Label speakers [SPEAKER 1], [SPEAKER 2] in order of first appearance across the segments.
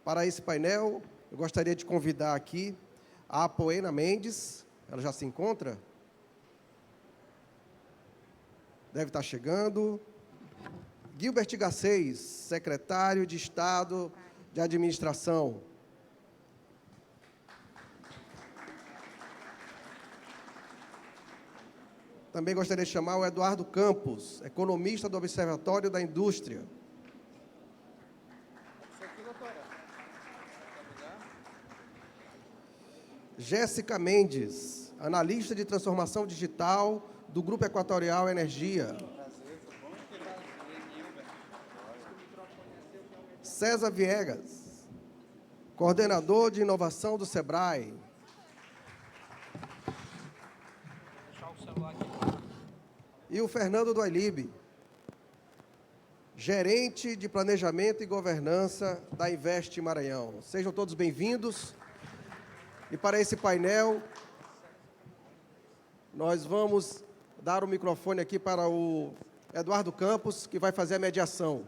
[SPEAKER 1] Para esse painel, eu gostaria de convidar aqui a Apoena Mendes. Ela já se encontra? Deve estar chegando. Gilbert Garcês, secretário de Estado de Administração. Também gostaria de chamar o Eduardo Campos, economista do Observatório da Indústria. Jéssica Mendes, analista de transformação digital do Grupo Equatorial Energia. César Viegas, coordenador de inovação do SEBRAE. E o Fernando do Ailib, gerente de planejamento e governança da Invest Maranhão. Sejam todos bem-vindos. E para esse painel, nós vamos dar o microfone aqui para o Eduardo Campos, que vai fazer a mediação.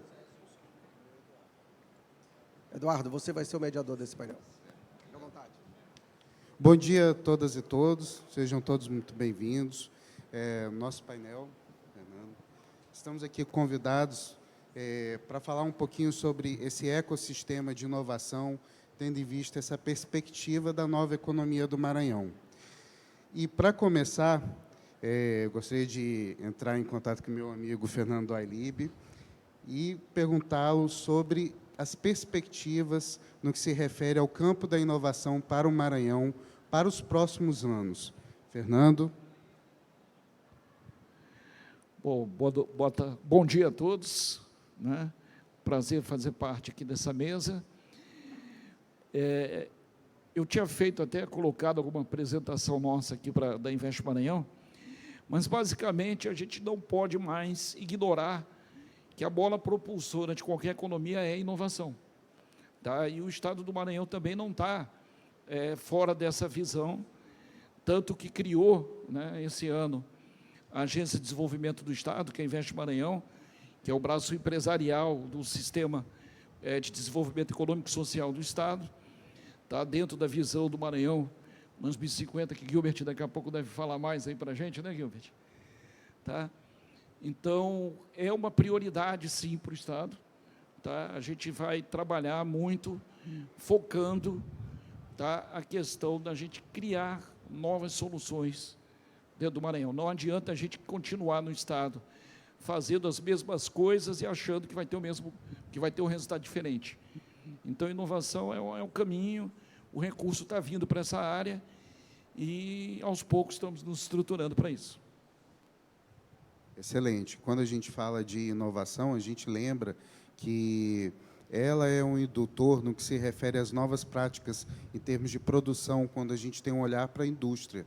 [SPEAKER 1] Eduardo, você vai ser o mediador desse painel. Fique à vontade.
[SPEAKER 2] Bom dia a todas e todos, sejam todos muito bem-vindos. Nosso painel, Fernando. Estamos aqui convidados para falar um pouquinho sobre esse ecossistema de inovação, tendo em vista essa perspectiva da nova economia do Maranhão. E, para começar, gostaria de entrar em contato com meu amigo Fernando Ailib e perguntá-lo sobre as perspectivas no que se refere ao campo da inovação para o Maranhão para os próximos anos. Fernando.
[SPEAKER 3] Bom dia a todos, né? Prazer fazer parte aqui dessa mesa. Eu tinha colocado alguma apresentação nossa aqui da Invest Maranhão, mas, basicamente, a gente não pode mais ignorar que a bola propulsora de qualquer economia é a inovação. Tá? E o Estado do Maranhão também não está fora dessa visão, tanto que criou, né, esse ano, a Agência de Desenvolvimento do Estado, que é a Invest Maranhão, que é o braço empresarial do Sistema de Desenvolvimento Econômico e Social do Estado, tá? Dentro da visão do Maranhão, nos 2050, que Gilbert daqui a pouco deve falar mais aí para a gente, né, Gilbert? Tá? Então, é uma prioridade, sim, para o Estado. Tá? A gente vai trabalhar muito, focando, tá, a questão da gente criar novas soluções dentro do Maranhão. Não adianta a gente continuar no Estado fazendo as mesmas coisas e achando que vai ter um resultado diferente. Então, inovação é um caminho, o recurso está vindo para essa área e, aos poucos, estamos nos estruturando para isso.
[SPEAKER 2] Excelente. Quando a gente fala de inovação, a gente lembra que ela é um indutor no que se refere às novas práticas em termos de produção, quando a gente tem um olhar para a indústria.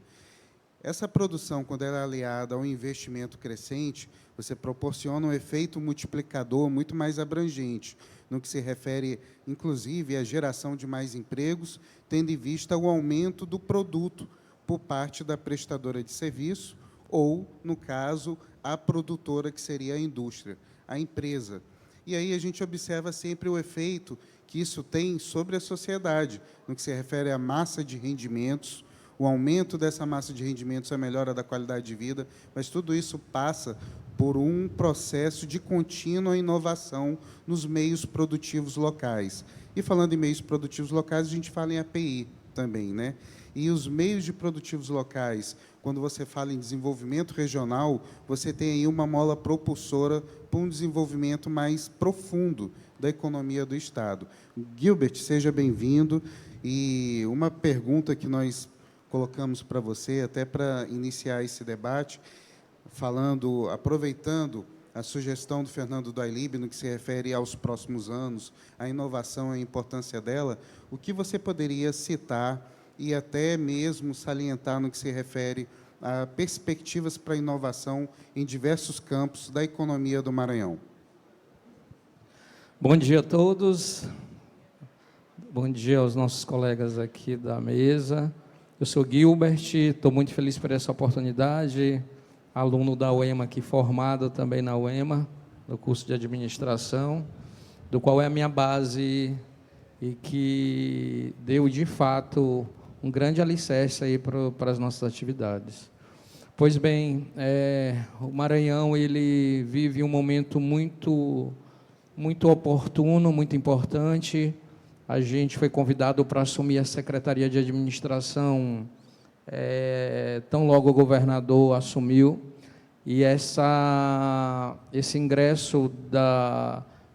[SPEAKER 2] Essa produção, quando ela é aliada ao investimento crescente, você proporciona um efeito multiplicador muito mais abrangente, no que se refere, inclusive, à geração de mais empregos, tendo em vista o aumento do produto por parte da prestadora de serviço ou, no caso, a produtora, que seria a indústria, a empresa. E aí a gente observa sempre o efeito que isso tem sobre a sociedade, no que se refere à massa de rendimentos, o aumento dessa massa de rendimentos, a melhora da qualidade de vida, mas tudo isso passa por um processo de contínua inovação nos meios produtivos locais. E, falando em meios produtivos locais, a gente fala em API também, né? E os meios de produtivos locais, quando você fala em desenvolvimento regional, você tem aí uma mola propulsora para um desenvolvimento mais profundo da economia do Estado. Gilbert, seja bem-vindo. E uma pergunta que nós colocamos para você, até para iniciar esse debate, aproveitando a sugestão do Fernando do Ailib, no que se refere aos próximos anos, a inovação e a importância dela, o que você poderia citar e até mesmo salientar no que se refere a perspectivas para a inovação em diversos campos da economia do Maranhão?
[SPEAKER 4] Bom dia a todos. Bom dia aos nossos colegas aqui da mesa. Eu sou Gilbert, estou muito feliz por essa oportunidade, aluno da UEMA aqui, formado também na UEMA, no curso de administração, do qual é a minha base e que deu, de fato, um grande alicerce aí para as nossas atividades. Pois bem, o Maranhão ele vive um momento muito oportuno, muito importante. A gente foi convidado para assumir a Secretaria de Administração, tão logo o governador assumiu, e esse ingresso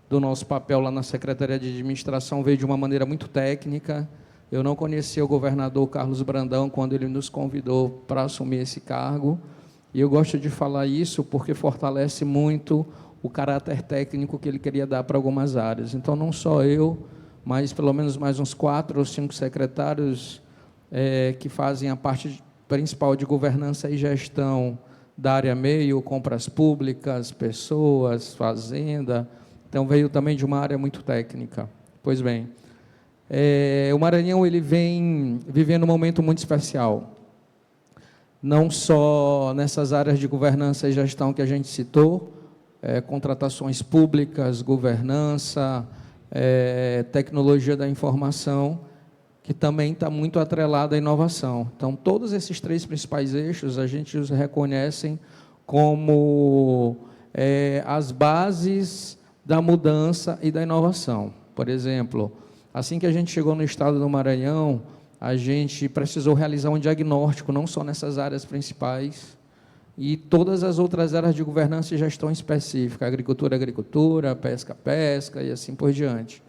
[SPEAKER 4] do nosso papel lá na Secretaria de Administração veio de uma maneira muito técnica. Eu não conhecia o governador Carlos Brandão quando ele nos convidou para assumir esse cargo, e eu gosto de falar isso porque fortalece muito o caráter técnico que ele queria dar para algumas áreas. Então, não só eu, mas pelo menos mais uns 4 ou 5 secretários que fazem a parte principal de governança e gestão da área meio, compras públicas, pessoas, fazenda. Então, veio também de uma área muito técnica. Pois bem, o Maranhão ele vem vivendo um momento muito especial, não só nessas áreas de governança e gestão que a gente citou, contratações públicas, governança, tecnologia da informação, que também está muito atrelada à inovação. Então, todos esses 3 principais eixos, a gente os reconhece como as bases da mudança e da inovação. Por exemplo, assim que a gente chegou no estado do Maranhão, a gente precisou realizar um diagnóstico, não só nessas áreas principais, e todas as outras áreas de governança e gestão específica, agricultura, pesca, e assim por diante.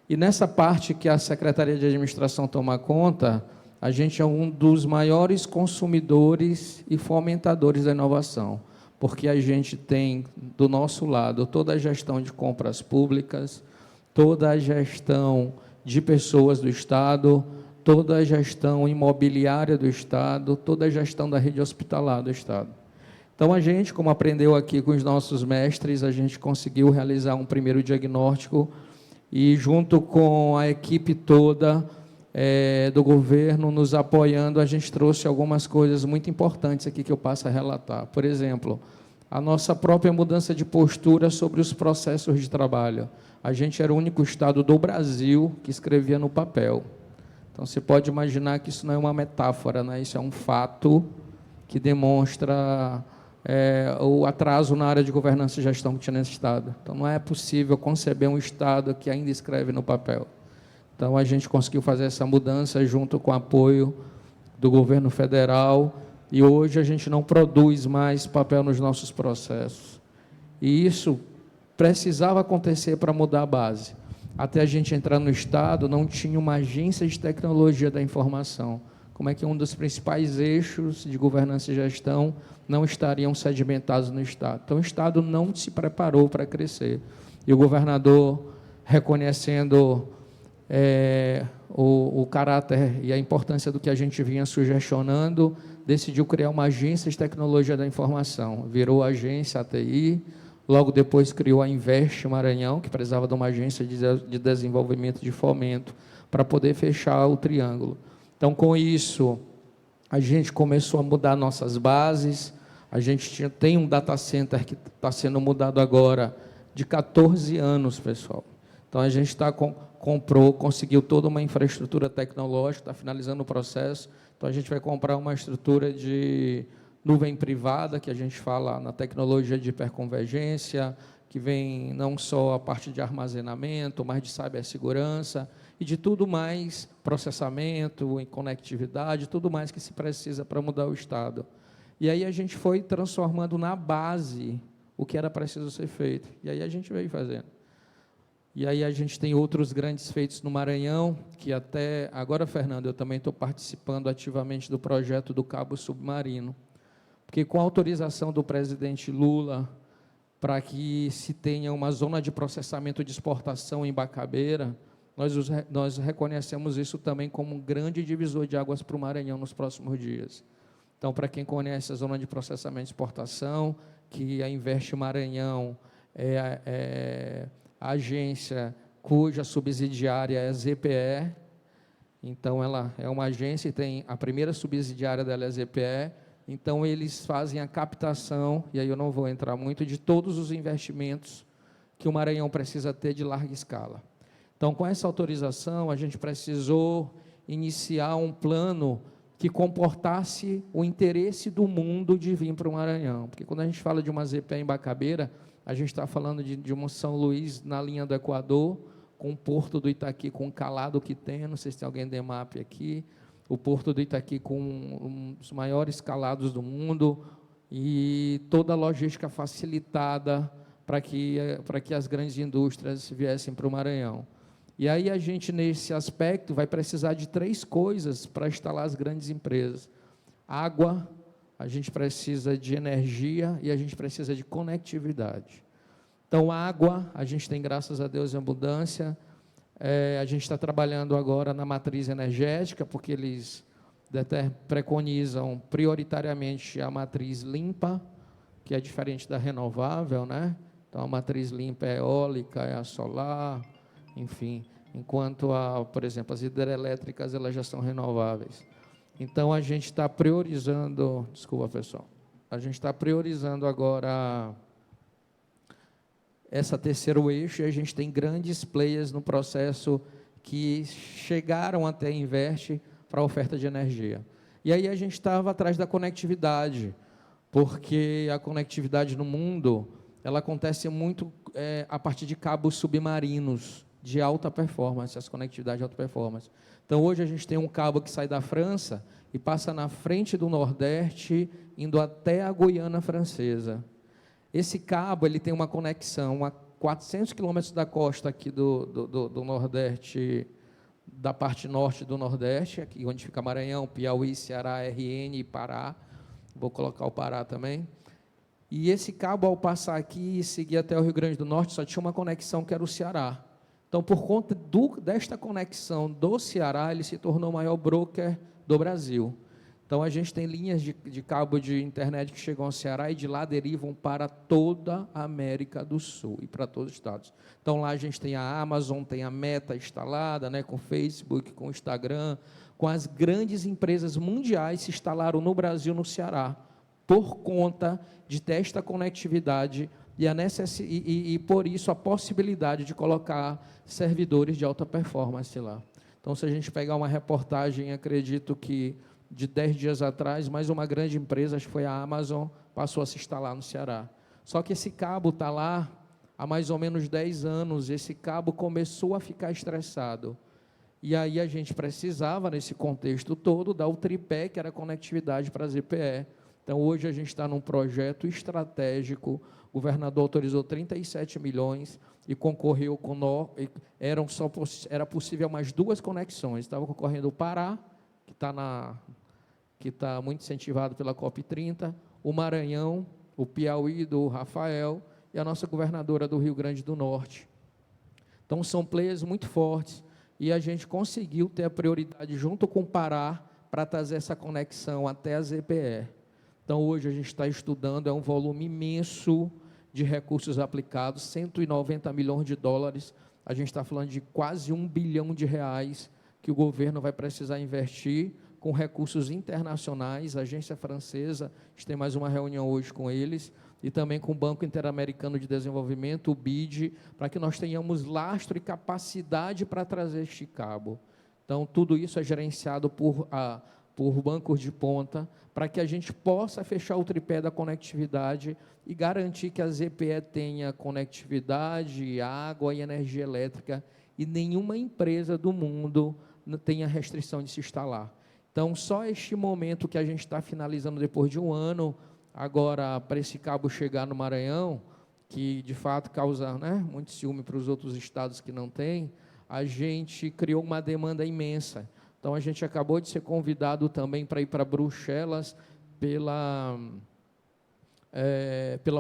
[SPEAKER 4] E nessa parte que a Secretaria de Administração toma conta, a gente é um dos maiores consumidores e fomentadores da inovação, porque a gente tem, do nosso lado, toda a gestão de compras públicas, toda a gestão de pessoas do Estado, toda a gestão imobiliária do Estado, toda a gestão da rede hospitalar do Estado. Então, a gente, como aprendeu aqui com os nossos mestres, a gente conseguiu realizar um primeiro diagnóstico e, junto com a equipe toda do governo nos apoiando, a gente trouxe algumas coisas muito importantes aqui que eu passo a relatar. Por exemplo, a nossa própria mudança de postura sobre os processos de trabalho. A gente era o único estado do Brasil que escrevia no papel. Então, você pode imaginar que isso não é uma metáfora, né? Isso é um fato que demonstra o atraso na área de governança e gestão que tinha nesse Estado. Então, não é possível conceber um Estado que ainda escreve no papel. Então, a gente conseguiu fazer essa mudança junto com o apoio do governo federal, e hoje a gente não produz mais papel nos nossos processos. E isso precisava acontecer para mudar a base. Até a gente entrar no Estado, não tinha uma agência de tecnologia da informação. Como é que um dos principais eixos de governança e gestão não estariam sedimentados no Estado? Então, o Estado não se preparou para crescer. E o governador, reconhecendo o caráter e a importância do que a gente vinha sugestionando, decidiu criar uma agência de tecnologia da informação. Virou a agência ATI, logo depois criou a Invest Maranhão, que precisava de uma agência de desenvolvimento de fomento para poder fechar o triângulo. Então, com isso, a gente começou a mudar nossas bases. A gente tem um data center que está sendo mudado agora de 14 anos, pessoal. Então, a gente conseguiu toda uma infraestrutura tecnológica, está finalizando o processo. Então, a gente vai comprar uma estrutura de nuvem privada, que a gente fala na tecnologia de hiperconvergência, que vem não só a parte de armazenamento, mas de cibersegurança e de tudo mais, processamento, em conectividade, tudo mais que se precisa para mudar o Estado. E aí a gente foi transformando na base o que era preciso ser feito. E aí a gente veio fazendo. E aí a gente tem outros grandes feitos no Maranhão, que até agora, Fernando, eu também estou participando ativamente do projeto do Cabo Submarino, porque com a autorização do presidente Lula para que se tenha uma zona de processamento de exportação em Bacabeira, nós reconhecemos isso também como um grande divisor de águas para o Maranhão nos próximos dias. Então, para quem conhece a zona de processamento de exportação, que a Invest Maranhão é a agência cuja subsidiária é a ZPE, então ela é uma agência e tem a primeira subsidiária dela é a ZPE, então eles fazem a captação, e aí eu não vou entrar muito, de todos os investimentos que o Maranhão precisa ter de larga escala. Então, Então, com essa autorização, a gente precisou iniciar um plano que comportasse o interesse do mundo de vir para o Maranhão. Porque quando a gente fala de uma ZPE em Bacabeira, a gente está falando de uma São Luís na linha do Equador, com o Porto do Itaqui, com o calado que tem, não sei se tem alguém do EMAP aqui, o Porto do Itaqui com um dos maiores calados do mundo, e toda a logística facilitada para que as grandes indústrias viessem para o Maranhão. E aí a gente, nesse aspecto, vai precisar de 3 coisas para instalar as grandes empresas: água, a gente precisa de energia e a gente precisa de conectividade. Então, água, a gente tem, graças a Deus, em abundância. A gente está trabalhando agora na matriz energética, porque eles preconizam prioritariamente a matriz limpa, que é diferente da renovável, né? Então, a matriz limpa é eólica, é a solar, enfim, enquanto, por exemplo, as hidrelétricas, elas já são renováveis. Então, a gente está priorizando, desculpa, pessoal, a gente está priorizando agora essa terceiro eixo, e a gente tem grandes players no processo que chegaram até a Invest para a oferta de energia. E aí a gente estava atrás da conectividade, porque a conectividade no mundo, ela acontece muito a partir de cabos submarinos de alta performance, as conectividades de alta performance. Então, hoje a gente tem um cabo que sai da França e passa na frente do Nordeste, indo até a Guiana Francesa. Esse cabo, ele tem uma conexão a 400 quilômetros da costa aqui do Nordeste, da parte norte do Nordeste, aqui onde fica Maranhão, Piauí, Ceará, RN e Pará. Vou colocar o Pará também. E esse cabo, ao passar aqui e seguir até o Rio Grande do Norte, só tinha uma conexão que era o Ceará. Então, por conta desta conexão do Ceará, ele se tornou o maior broker do Brasil. Então, a gente tem linhas de cabo de internet que chegam ao Ceará e de lá derivam para toda a América do Sul e para todos os estados. Então, lá a gente tem a Amazon, tem a Meta instalada, né, com o Facebook, com o Instagram, com as grandes empresas mundiais se instalaram no Brasil, no Ceará, por conta de ter esta conectividade e por isso a possibilidade de colocar servidores de alta performance lá. Então, se a gente pegar uma reportagem, acredito que de 10 dias atrás, mais uma grande empresa, acho que foi a Amazon, passou a se instalar no Ceará. Só que esse cabo está lá há mais ou menos 10 anos, esse cabo começou a ficar estressado. E aí a gente precisava, nesse contexto todo, dar o tripé, que era a conectividade para a ZPE. Então, hoje a gente está num projeto estratégico, o governador autorizou 37 milhões e concorreu com... Era possível mais 2 conexões, estava concorrendo o Pará, que está muito incentivado pela COP30, o Maranhão, o Piauí do Rafael e a nossa governadora do Rio Grande do Norte. Então, são players muito fortes e a gente conseguiu ter a prioridade junto com o Pará para trazer essa conexão até a ZPE. Então, hoje a gente está estudando, é um volume imenso de recursos aplicados, 190 milhões de dólares, a gente está falando de quase R$1 bilhão que o governo vai precisar investir com recursos internacionais, a agência francesa, a gente tem mais uma reunião hoje com eles, e também com o Banco Interamericano de Desenvolvimento, o BID, para que nós tenhamos lastro e capacidade para trazer este cabo. Então, tudo isso é gerenciado por bancos de ponta, para que a gente possa fechar o tripé da conectividade e garantir que a ZPE tenha conectividade, água e energia elétrica, e nenhuma empresa do mundo tenha restrição de se instalar. Então, só este momento que a gente está finalizando depois de um ano, agora, para esse cabo chegar no Maranhão, que de fato causa, né, muito ciúme para os outros estados que não têm, a gente criou uma demanda imensa. Então, a gente acabou de ser convidado também para ir para Bruxelas pela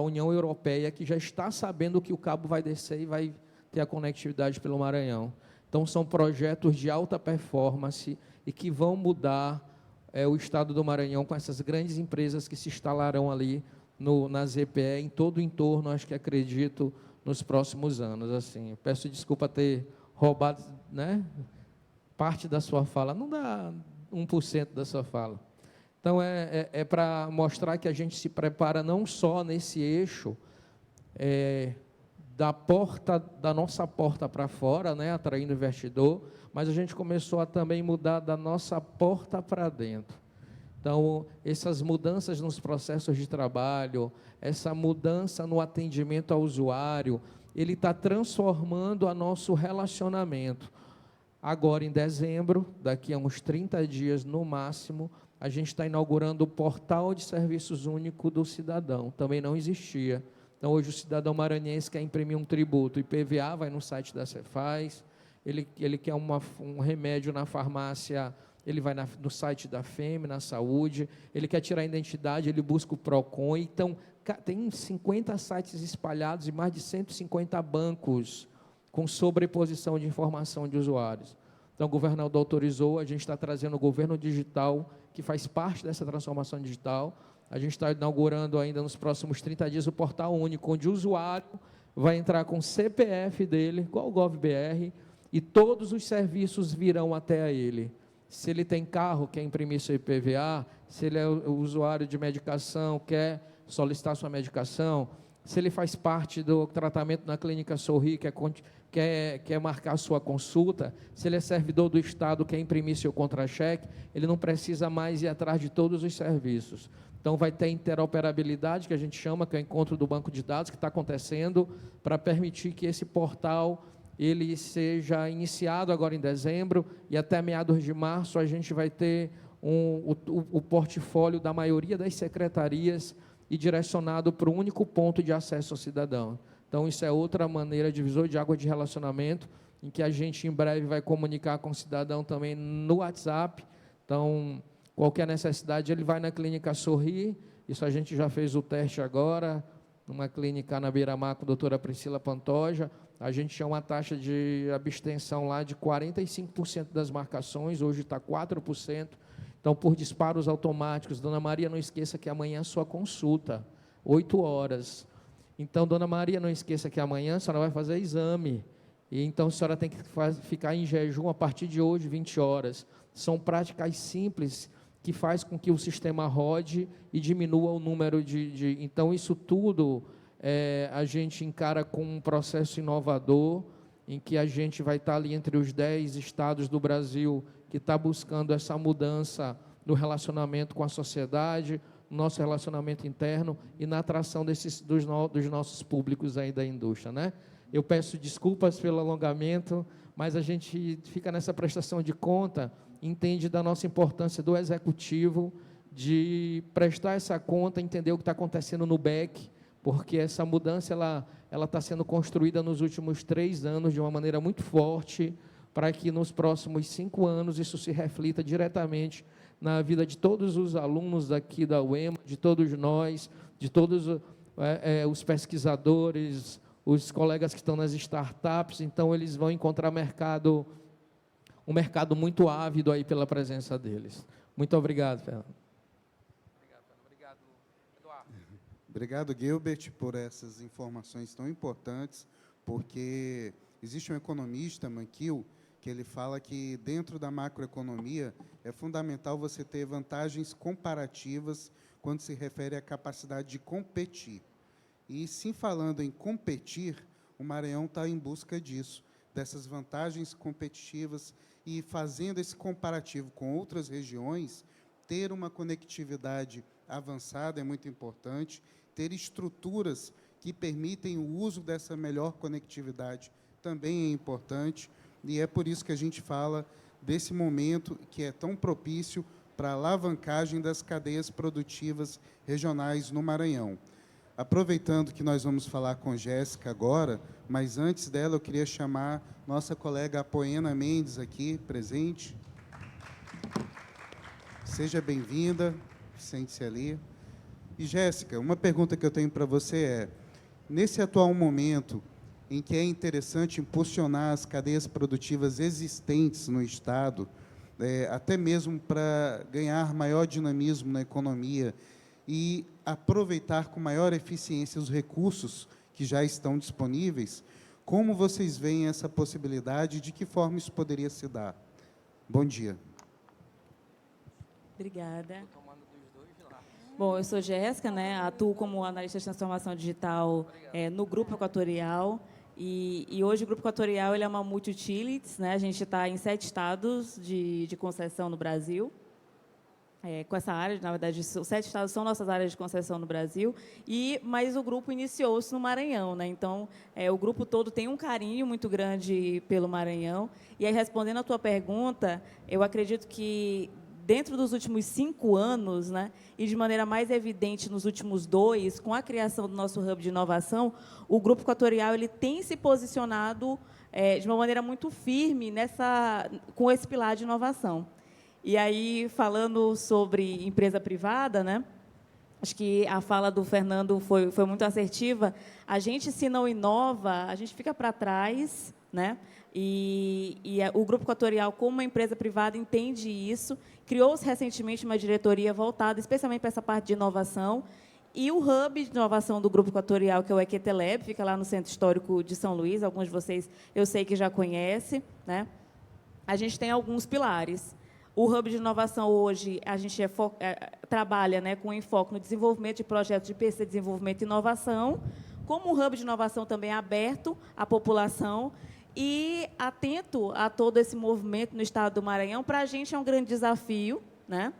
[SPEAKER 4] União Europeia, que já está sabendo que o cabo vai descer e vai ter a conectividade pelo Maranhão. Então, são projetos de alta performance e que vão mudar o estado do Maranhão com essas grandes empresas que se instalarão ali na ZPE, em todo o entorno, acho que acredito, nos próximos anos. Assim, peço desculpa ter roubado, né, parte da sua fala, não dá 1% da sua fala. Então, é para mostrar que a gente se prepara não só nesse eixo da nossa porta para fora, né, atraindo investidor, mas a gente começou a também mudar da nossa porta para dentro. Então, essas mudanças nos processos de trabalho, essa mudança no atendimento ao usuário, ele está transformando o nosso relacionamento. Agora, em dezembro, daqui a uns 30 dias no máximo, a gente está inaugurando o Portal de Serviços Único do Cidadão. Também não existia. Então, hoje o cidadão maranhense quer imprimir um tributo, IPVA, vai no site da Cefaz, ele quer um remédio na farmácia, ele vai no site da FEM, na saúde, ele quer tirar a identidade, ele busca o PROCON. Então, tem 50 sites espalhados e mais de 150 bancos com sobreposição de informação de usuários. Então, o governador autorizou, a gente está trazendo o governo digital, que faz parte dessa transformação digital. A gente está inaugurando ainda nos próximos 30 dias o portal único, onde o usuário vai entrar com o CPF dele, igual o GovBR, e todos os serviços virão até a ele. Se ele tem carro, quer imprimir seu IPVA, se ele é o usuário de medicação, quer solicitar sua medicação, se ele faz parte do tratamento na Clínica Sorri, quer marcar sua consulta, se ele é servidor do Estado, quer imprimir seu contra-cheque, ele não precisa mais ir atrás de todos os serviços. Então, vai ter interoperabilidade, que a gente chama, que é o encontro do banco de dados, que está acontecendo, para permitir que esse portal ele seja iniciado agora em dezembro, e até meados de março a gente vai ter o portfólio da maioria das secretarias e direcionado para o único ponto de acesso ao cidadão. Então, isso é outra maneira, divisor de água de relacionamento, em que a gente, em breve, vai comunicar com o cidadão também no WhatsApp. Então, qualquer necessidade, ele vai na Clínica Sorri, isso a gente já fez o teste agora, numa clínica na Beira-Mar com a doutora Priscila Pantoja, a gente tinha uma taxa de abstenção lá de 45% das marcações, hoje está 4%. Então, por disparos automáticos, dona Maria, não esqueça que amanhã é sua consulta, 8 horas. Então, dona Maria, não esqueça que amanhã a senhora vai fazer exame. E então, a senhora tem que ficar em jejum a partir de hoje, 20 horas. São práticas simples que faz com que o sistema rode e diminua o número de... Então, isso tudo a gente encara com um processo inovador, em que a gente vai estar ali entre os 10 estados do Brasil que está buscando essa mudança no relacionamento com a sociedade, no nosso relacionamento interno e na atração dos nossos públicos aí da indústria, né? Eu peço desculpas pelo alongamento, mas a gente fica nessa prestação de conta, entende da nossa importância do executivo, de prestar essa conta, entender o que está acontecendo no BEC, porque essa mudança ela está sendo construída nos últimos 3 anos de uma maneira muito forte, para que nos próximos 5 anos isso se reflita diretamente na vida de todos os alunos aqui da UEMA, de todos nós, de todos os pesquisadores, os colegas que estão nas startups. Então, eles vão encontrar um mercado muito ávido aí pela presença deles. Muito obrigado, Fernando.
[SPEAKER 3] Obrigado, Eduardo.
[SPEAKER 2] Obrigado, Gilbert, por essas informações tão importantes, porque existe um economista, Mankiw, que ele fala que dentro da macroeconomia é fundamental você ter vantagens comparativas quando se refere à capacidade de competir. E, sim, falando em competir, o Maranhão está em busca disso, dessas vantagens competitivas, e fazendo esse comparativo com outras regiões, ter uma conectividade avançada é muito importante, ter estruturas que permitem o uso dessa melhor conectividade também é importante, e é por isso que a gente fala desse momento que é tão propício para a alavancagem das cadeias produtivas regionais no Maranhão. Aproveitando que nós vamos falar com Jéssica agora, mas antes dela eu queria chamar nossa colega Apoena Mendes aqui, presente. Seja bem-vinda, sente-se ali. E, Jéssica, uma pergunta que eu tenho para você é, nesse atual momento em que é interessante impulsionar as cadeias produtivas existentes no Estado, até mesmo para ganhar maior dinamismo na economia e aproveitar com maior eficiência os recursos que já estão disponíveis, como vocês veem essa possibilidade e de que forma isso poderia se dar? Bom dia.
[SPEAKER 5] Obrigada. Bom, eu sou Jéssica, né? Atuo como analista de transformação digital no Grupo Equatorial. E hoje o Grupo Equatorial ele é uma multi-utilities, né? A gente está em 7 estados de concessão no Brasil. Com essa área, na verdade, os 7 estados são nossas áreas de concessão no Brasil, mas o grupo iniciou-se no Maranhão, né? Então, o grupo todo tem um carinho muito grande pelo Maranhão. E aí, respondendo a tua pergunta, eu acredito que dentro dos últimos 5 anos, né, e de maneira mais evidente nos últimos 2, com a criação do nosso hub de inovação, o Grupo Equatorial ele tem se posicionado de uma maneira muito firme com esse pilar de inovação. E aí, falando sobre empresa privada, né, acho que a fala do Fernando foi muito assertiva. A gente, se não inova, a gente fica para trás, né? E o Grupo Equatorial, como uma empresa privada, entende isso. Criou-se recentemente uma diretoria voltada especialmente para essa parte de inovação. E o hub de inovação do Grupo Equatorial, que é o EQTLab, fica lá no Centro Histórico de São Luís. Alguns de vocês, eu sei que já conhecem, né? A gente tem alguns pilares. O Hub de Inovação, hoje, a gente trabalha, né, com enfoque no desenvolvimento de projetos de pesquisa, desenvolvimento e inovação, como um Hub de Inovação também aberto à população e atento a todo esse movimento no estado do Maranhão. Para a gente é um grande desafio, né?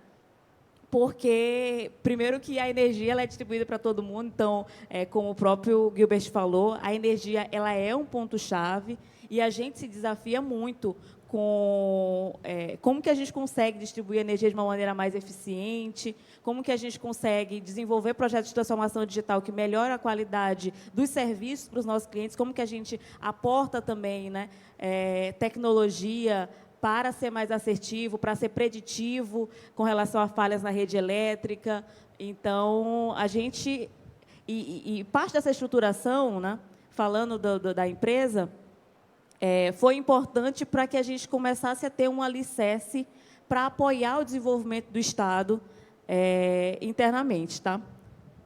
[SPEAKER 5] Porque, primeiro, que a energia ela é distribuída para todo mundo, então, como o próprio Gilbert falou, a energia ela é um ponto-chave e a gente se desafia muito com como que a gente consegue distribuir energia de uma maneira mais eficiente, como que a gente consegue desenvolver projetos de transformação digital que melhoram a qualidade dos serviços para os nossos clientes, como que a gente aporta também, né, tecnologia para ser mais assertivo, para ser preditivo com relação a falhas na rede elétrica. Então, a gente... E parte dessa estruturação, né, falando da empresa, foi importante para que a gente começasse a ter um alicerce para apoiar o desenvolvimento do Estado internamente. Tá?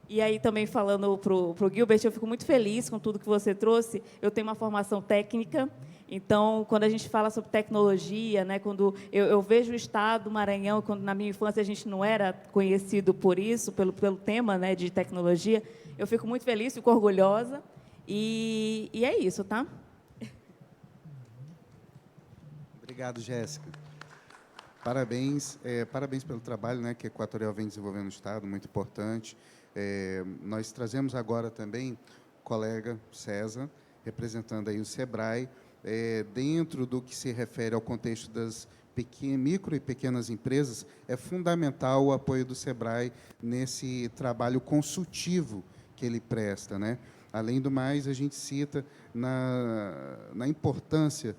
[SPEAKER 5] E aí, também falando para o Gilbert, eu fico muito feliz com tudo que você trouxe. Eu tenho uma formação técnica, então, quando a gente fala sobre tecnologia, né, quando eu vejo o Estado do Maranhão, quando na minha infância a gente não era conhecido por isso, pelo tema, né, de tecnologia, eu fico muito feliz, fico orgulhosa. E é isso, tá?
[SPEAKER 2] Obrigado, Jéssica. Parabéns, parabéns pelo trabalho, né, que a Equatorial vem desenvolvendo no Estado, muito importante. Nós trazemos agora também o colega César, representando aí o SEBRAE, dentro do que se refere ao contexto das micro e pequenas empresas, é fundamental o apoio do SEBRAE nesse trabalho consultivo que ele presta, né? Além do mais, a gente cita na importância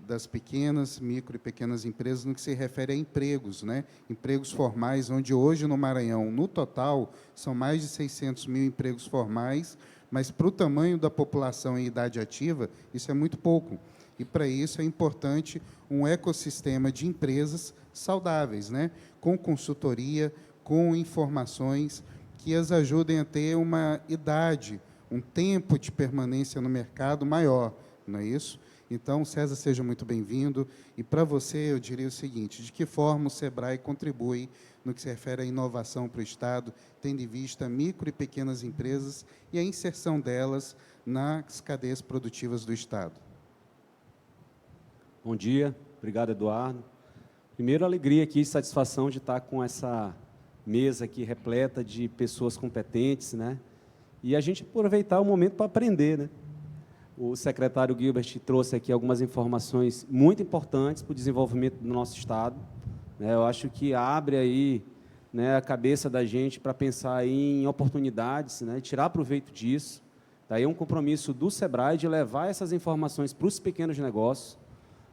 [SPEAKER 2] das pequenas, micro e pequenas empresas no que se refere a empregos, né? Empregos formais, onde hoje no Maranhão, no total, são mais de 600 mil empregos formais, mas para o tamanho da população em idade ativa, isso é muito pouco. E, para isso, é importante um ecossistema de empresas saudáveis, né? Com consultoria, com informações que as ajudem a ter uma idade, um tempo de permanência no mercado maior, não é isso? Então, César, seja muito bem-vindo. E, para você, eu diria o seguinte, de que forma o SEBRAE contribui no que se refere à inovação para o Estado, tendo em vista micro e pequenas empresas e a inserção delas nas cadeias produtivas do Estado?
[SPEAKER 6] Bom dia, obrigado, Eduardo. Primeiro, alegria aqui e satisfação de estar com essa mesa aqui repleta de pessoas competentes, né? E a gente aproveitar o momento para aprender, né? O secretário Gilbert trouxe aqui algumas informações muito importantes para o desenvolvimento do nosso Estado, né? Eu acho que abre aí, né, a cabeça da gente para pensar aí em oportunidades, né, tirar proveito disso. Daí é um compromisso do SEBRAE de levar essas informações para os pequenos negócios,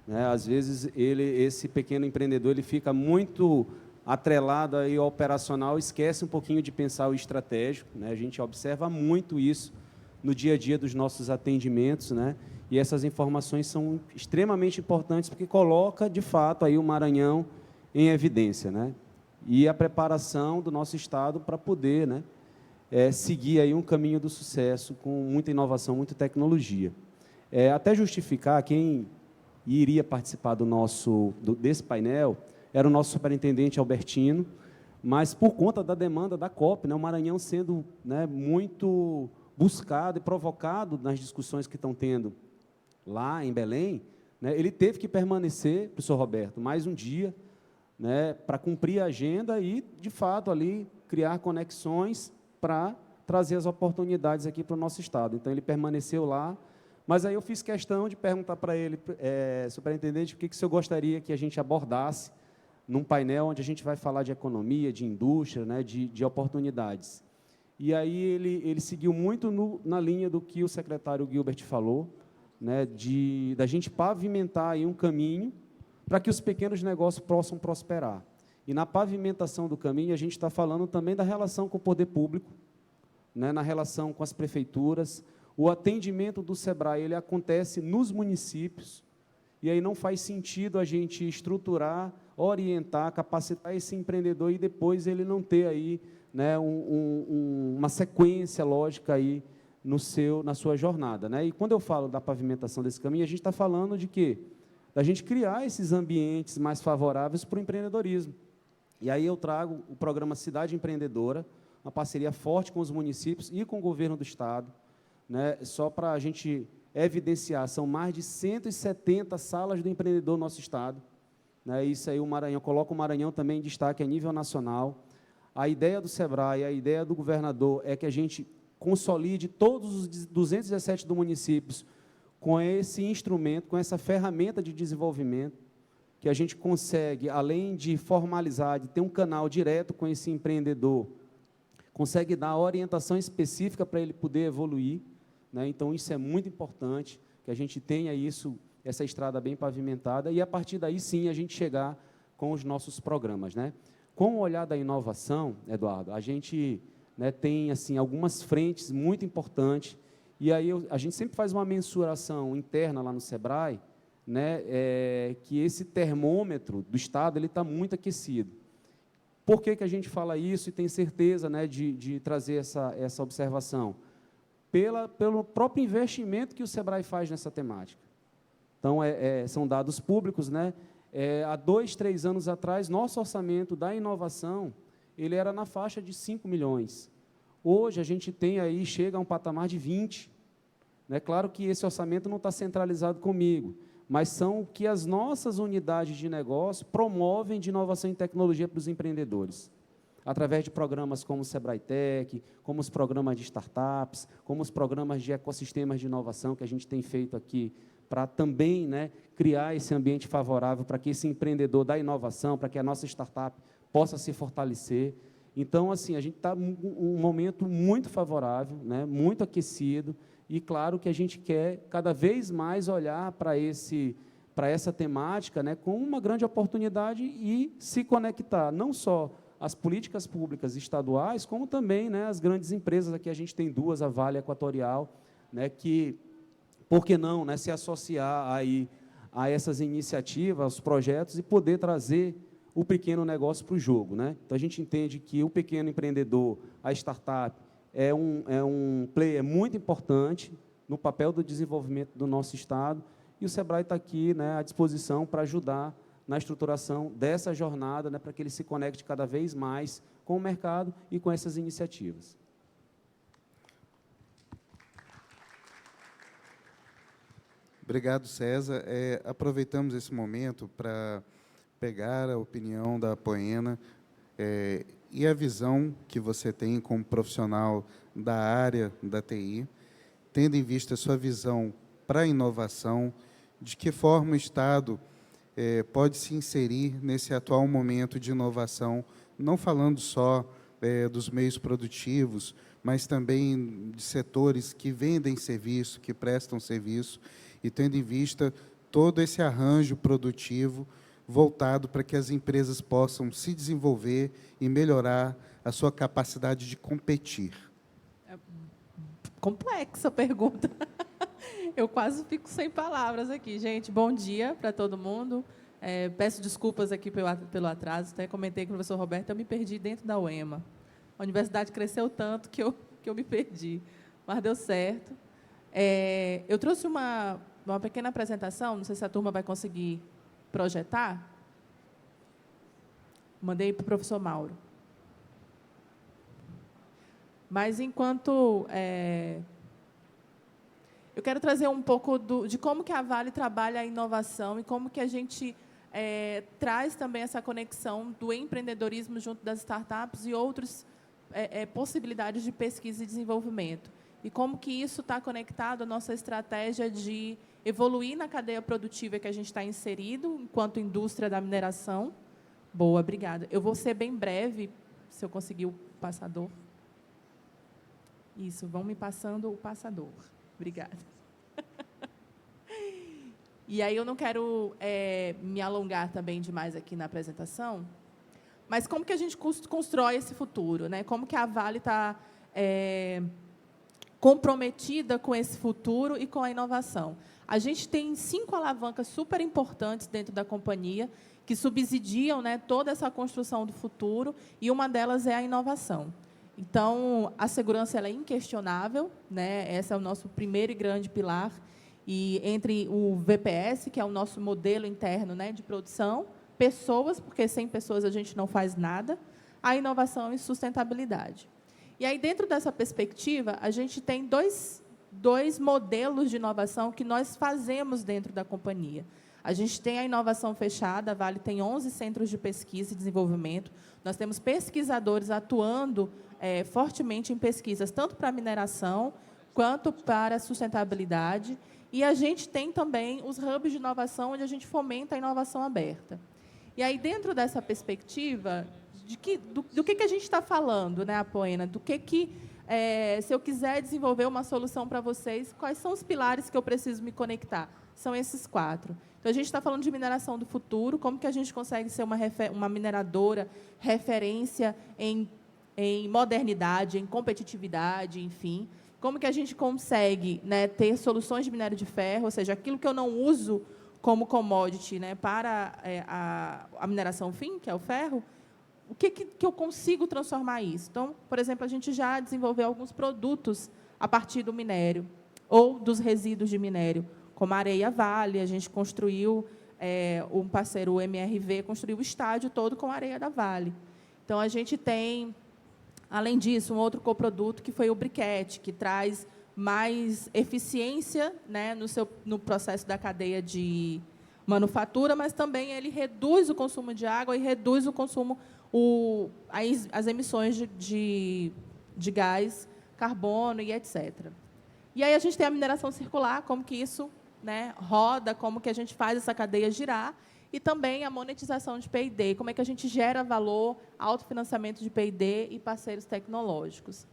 [SPEAKER 6] né? Às vezes, esse pequeno empreendedor ele fica muito atrelado aí ao operacional, esquece um pouquinho de pensar o estratégico, né? A gente observa muito isso no dia a dia dos nossos atendimentos, né? E essas informações são extremamente importantes porque coloca, de fato, aí o Maranhão em evidência, né? E a preparação do nosso Estado para poder, né, seguir aí um caminho do sucesso com muita inovação, muita tecnologia. Até justificar, quem iria participar desse painel era o nosso superintendente Albertino, mas por conta da demanda da COP, né, o Maranhão sendo, né, muito buscado e provocado nas discussões que estão tendo lá em Belém, né, ele teve que permanecer, professor Roberto, mais um dia, né, para cumprir a agenda e, de fato, ali criar conexões para trazer as oportunidades aqui para o nosso estado. Então, ele permaneceu lá, mas aí eu fiz questão de perguntar para ele, superintendente, o que o senhor gostaria que a gente abordasse num painel onde a gente vai falar de economia, de indústria, né, de oportunidades. E aí ele seguiu muito na linha do que o secretário Gilbert falou, né, da gente pavimentar aí um caminho para que os pequenos negócios possam prosperar. E na pavimentação do caminho, a gente está falando também da relação com o poder público, né, na relação com as prefeituras. O atendimento do SEBRAE ele acontece nos municípios, e aí não faz sentido a gente estruturar, orientar, capacitar esse empreendedor e depois ele não ter aí, né, uma sequência lógica aí na sua jornada, né? E quando eu falo da pavimentação desse caminho, a gente está falando de quê? Da gente criar esses ambientes mais favoráveis para o empreendedorismo. E aí eu trago o programa Cidade Empreendedora, uma parceria forte com os municípios e com o governo do estado, né? Só para a gente evidenciar, são mais de 170 salas do empreendedor no nosso estado, né? Isso aí o Maranhão, coloca o Maranhão também em destaque a nível nacional. A ideia do SEBRAE, a ideia do governador é que a gente consolide todos os 217 do municípios com esse instrumento, com essa ferramenta de desenvolvimento, que a gente consegue, além de formalizar, de ter um canal direto com esse empreendedor, consegue dar orientação específica para ele poder evoluir, né? Então, isso é muito importante, que a gente tenha isso, essa estrada bem pavimentada, e, a partir daí, sim, a gente chegar com os nossos programas, né? Com o olhar da inovação, Eduardo, a gente, né, tem assim, algumas frentes muito importantes, e aí a gente sempre faz uma mensuração interna lá no SEBRAE, né, que esse termômetro do estado está muito aquecido. Por que a gente fala isso e tem certeza, né, de trazer essa observação? Pelo próprio investimento que o SEBRAE faz nessa temática. Então, são dados públicos, né? Há 2, 3 anos atrás, nosso orçamento da inovação, ele era na faixa de 5 milhões. Hoje, a gente tem aí, chega a um patamar de 20. É claro que esse orçamento não está centralizado comigo, mas são o que as nossas unidades de negócio promovem de inovação e tecnologia para os empreendedores, através de programas como o SEBRAE Tech, como os programas de startups, como os programas de ecossistemas de inovação que a gente tem feito aqui, para também, né, criar esse ambiente favorável para que esse empreendedor da inovação, para que a nossa startup possa se fortalecer. Então, assim, a gente está um momento muito favorável, né, muito aquecido, e claro que a gente quer cada vez mais olhar para essa temática, né, com uma grande oportunidade e se conectar, não só as políticas públicas estaduais, como também, né, as grandes empresas. Aqui a gente tem 2, a Vale Equatorial, né, que, por que não, né, se associar aí a essas iniciativas, aos projetos, e poder trazer o pequeno negócio para o jogo, né? Então, a gente entende que o pequeno empreendedor, a startup, é um player muito importante no papel do desenvolvimento do nosso estado, e o SEBRAE está aqui, né, à disposição para ajudar na estruturação dessa jornada, né, para que ele se conecte cada vez mais com o mercado e com essas iniciativas.
[SPEAKER 2] Obrigado, César. Aproveitamos esse momento para pegar a opinião da Apoena e a visão que você tem como profissional da área da TI, tendo em vista a sua visão para a inovação, de que forma o Estado pode se inserir nesse atual momento de inovação, não falando só dos meios produtivos, mas também de setores que vendem serviço, que prestam serviço, e tendo em vista todo esse arranjo produtivo voltado para que as empresas possam se desenvolver e melhorar a sua capacidade de competir.
[SPEAKER 7] Complexa a pergunta. Eu quase fico sem palavras aqui. Gente, bom dia para todo mundo. Peço desculpas aqui pelo atraso. Até comentei com o professor Roberto, eu me perdi dentro da UEMA. A universidade cresceu tanto que eu me perdi, mas deu certo. Eu trouxe uma pequena apresentação, não sei se a turma vai conseguir projetar. Mandei para o professor Mauro. Mas, enquanto... eu quero trazer um pouco de como que a Vale trabalha a inovação e como que a gente traz também essa conexão do empreendedorismo junto das startups e outras possibilidades de pesquisa e desenvolvimento. E como que isso está conectado à nossa estratégia de evoluir na cadeia produtiva que a gente está inserido, enquanto indústria da mineração. Boa, obrigada. Eu vou ser bem breve, se eu conseguir o passador. Isso, vão me passando o passador. Obrigada. E aí eu não quero me alongar também demais aqui na apresentação, mas como que a gente constrói esse futuro, né? Como que a Vale está comprometida com esse futuro e com a inovação. A gente tem 5 alavancas super importantes dentro da companhia que subsidiam, né, toda essa construção do futuro, e uma delas é a inovação. Então, a segurança ela é inquestionável, né? Esse é o nosso primeiro e grande pilar. E entre o VPS, que é o nosso modelo interno, né, de produção, pessoas, porque sem pessoas a gente não faz nada, a inovação e sustentabilidade. E aí, dentro dessa perspectiva, a gente tem dois modelos de inovação que nós fazemos dentro da companhia. A gente tem a inovação fechada, a Vale tem 11 centros de pesquisa e desenvolvimento. Nós temos pesquisadores atuando fortemente em pesquisas, tanto para a mineração, quanto para a sustentabilidade. E a gente tem também os hubs de inovação, onde a gente fomenta a inovação aberta. E aí, dentro dessa perspectiva, do que a gente está falando, né, Apoena? Do que se eu quiser desenvolver uma solução para vocês, quais são os pilares que eu preciso me conectar? São esses 4. Então, a gente está falando de mineração do futuro, como que a gente consegue ser uma mineradora referência em modernidade, em competitividade, enfim. Como que a gente consegue, né, ter soluções de minério de ferro, ou seja, aquilo que eu não uso como commodity, né, para a mineração fim, que é o ferro, o que eu consigo transformar isso? Então, por exemplo, a gente já desenvolveu alguns produtos a partir do minério ou dos resíduos de minério, como a Areia Vale. A gente construiu, um parceiro, o MRV, construiu o estádio todo com a areia da Vale. Então, a gente tem, além disso, um outro coproduto, que foi o briquete, que traz mais eficiência, né, no processo da cadeia de manufatura, mas também ele reduz o consumo de água e reduz o consumo, as emissões de gás, carbono e etc. E aí a gente tem a mineração circular, como que isso, né, roda, como que a gente faz essa cadeia girar, e também a monetização de P&D, como é que a gente gera valor, autofinanciamento de P&D e parceiros tecnológicos.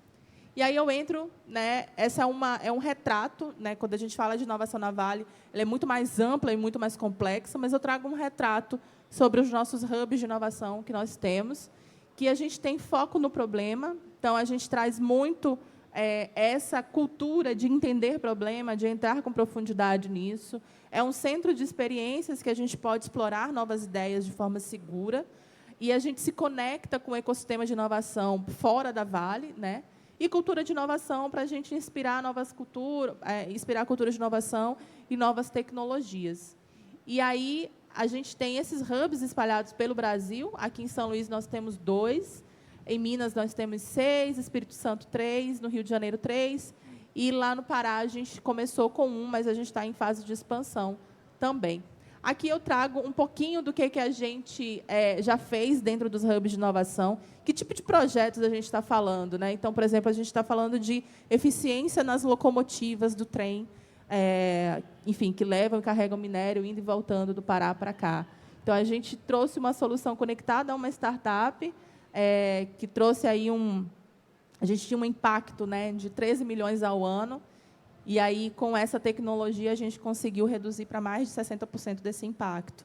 [SPEAKER 7] E aí eu entro, né, essa é um retrato, né, quando a gente fala de inovação na Vale, ela é muito mais ampla e muito mais complexa, mas eu trago um retrato sobre os nossos hubs de inovação que nós temos, que a gente tem foco no problema. Então, a gente traz muito essa cultura de entender problema, de entrar com profundidade nisso. É um centro de experiências que a gente pode explorar novas ideias de forma segura, e a gente se conecta com o ecossistema de inovação fora da Vale, né? E cultura de inovação para a gente inspirar novas culturas, inspirar culturas de inovação e novas tecnologias. E aí a gente tem esses hubs espalhados pelo Brasil. Aqui em São Luís nós temos 2, em Minas nós temos 6, Espírito Santo 3, no Rio de Janeiro 3, e lá no Pará a gente começou com 1, mas a gente está em fase de expansão também. Aqui eu trago um pouquinho do que a gente já fez dentro dos hubs de inovação, que tipo de projetos a gente está falando, né? Então, por exemplo, a gente está falando de eficiência nas locomotivas do trem, enfim, que levam e carregam minério indo e voltando do Pará para cá. Então, a gente trouxe uma solução conectada a uma startup, que trouxe aí a gente tinha um impacto, né, de 13 milhões ao ano, e aí, com essa tecnologia, a gente conseguiu reduzir para mais de 60% desse impacto.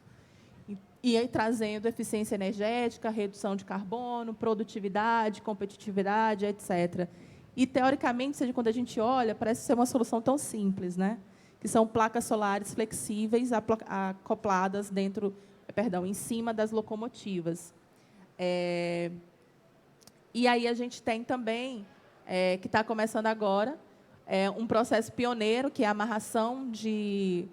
[SPEAKER 7] E aí, trazendo eficiência energética, redução de carbono, produtividade, competitividade, etc. E, teoricamente, quando a gente olha, parece ser uma solução tão simples, né? Que são placas solares flexíveis acopladas em cima das locomotivas. E aí a gente tem também, que está começando agora, um processo pioneiro, que é a amarração de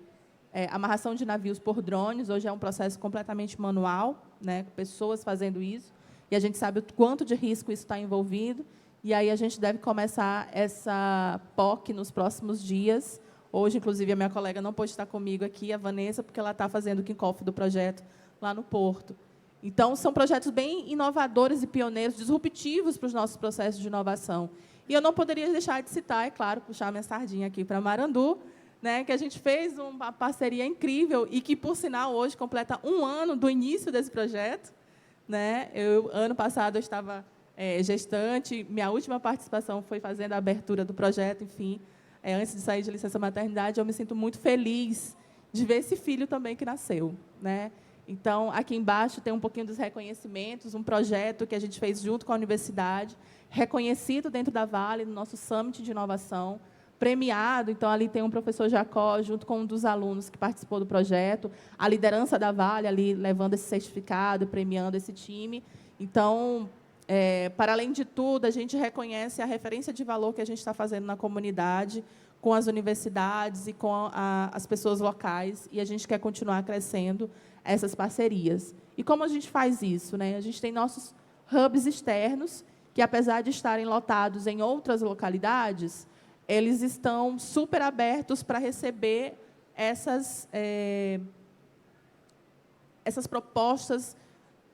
[SPEAKER 7] navios por drones. Hoje é um processo completamente manual, né, com pessoas fazendo isso, e a gente sabe o quanto de risco isso está envolvido. E aí a gente deve começar essa POC nos próximos dias. Hoje, inclusive, a minha colega não pôde estar comigo aqui, a Vanessa, porque ela está fazendo o kick-off do projeto lá no Porto. Então, são projetos bem inovadores e pioneiros, disruptivos para os nossos processos de inovação. E eu não poderia deixar de citar, é claro, puxar minha sardinha aqui para Marandu, né, que a gente fez uma parceria incrível e que, por sinal, hoje completa 1 ano do início desse projeto. Né? Ano passado, eu estava gestante, minha última participação foi fazendo a abertura do projeto, enfim. Antes de sair de licença maternidade, eu me sinto muito feliz de ver esse filho também que nasceu. Né? Então, aqui embaixo tem um pouquinho dos reconhecimentos, um projeto que a gente fez junto com a universidade, reconhecido dentro da Vale, no nosso Summit de Inovação, premiado. Então, ali tem um professor Jacó, junto com um dos alunos que participou do projeto, a liderança da Vale ali levando esse certificado, premiando esse time. Então, para além de tudo, a gente reconhece a referência de valor que a gente está fazendo na comunidade, com as universidades e com as pessoas locais, e a gente quer continuar crescendo essas parcerias. E como a gente faz isso? Né? A gente tem nossos hubs externos, que, apesar de estarem lotados em outras localidades, eles estão super abertos para receber essas propostas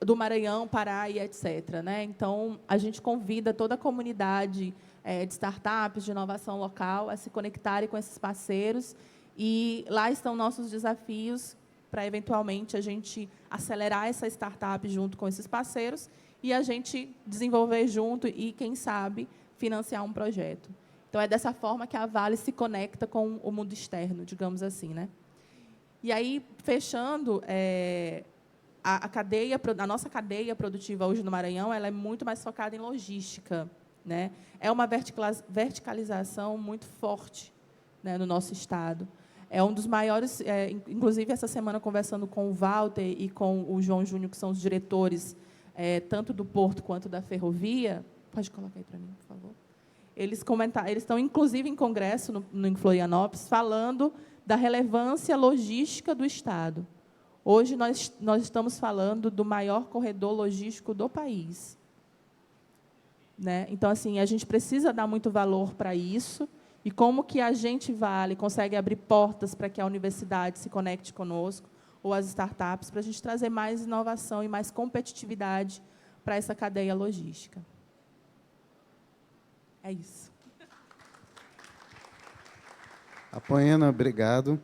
[SPEAKER 7] do Maranhão, Pará e etc. Né? Então, a gente convida toda a comunidade de startups, de inovação local, a se conectarem com esses parceiros, e lá estão nossos desafios para, eventualmente, a gente acelerar essa startup junto com esses parceiros e a gente desenvolver junto e, quem sabe, financiar um projeto. Então, é dessa forma que a Vale se conecta com o mundo externo, digamos assim. Né? E aí, fechando, a nossa cadeia produtiva hoje no Maranhão ela é muito mais focada em logística. Né? É uma verticalização muito forte, né, no nosso estado. É um dos maiores, inclusive, essa semana, conversando com o Walter e com o João Júnior, que são os diretores, tanto do Porto quanto da ferrovia. Pode colocar aí para mim, por favor. Eles estão, inclusive, em congresso em Florianópolis, falando da relevância logística do Estado. Hoje, nós estamos falando do maior corredor logístico do país. Né? Então, assim, a gente precisa dar muito valor para isso. E como que a gente, Vale, consegue abrir portas para que a universidade se conecte conosco, ou as startups, para a gente trazer mais inovação e mais competitividade para essa cadeia logística. É isso.
[SPEAKER 2] Apoena, obrigado.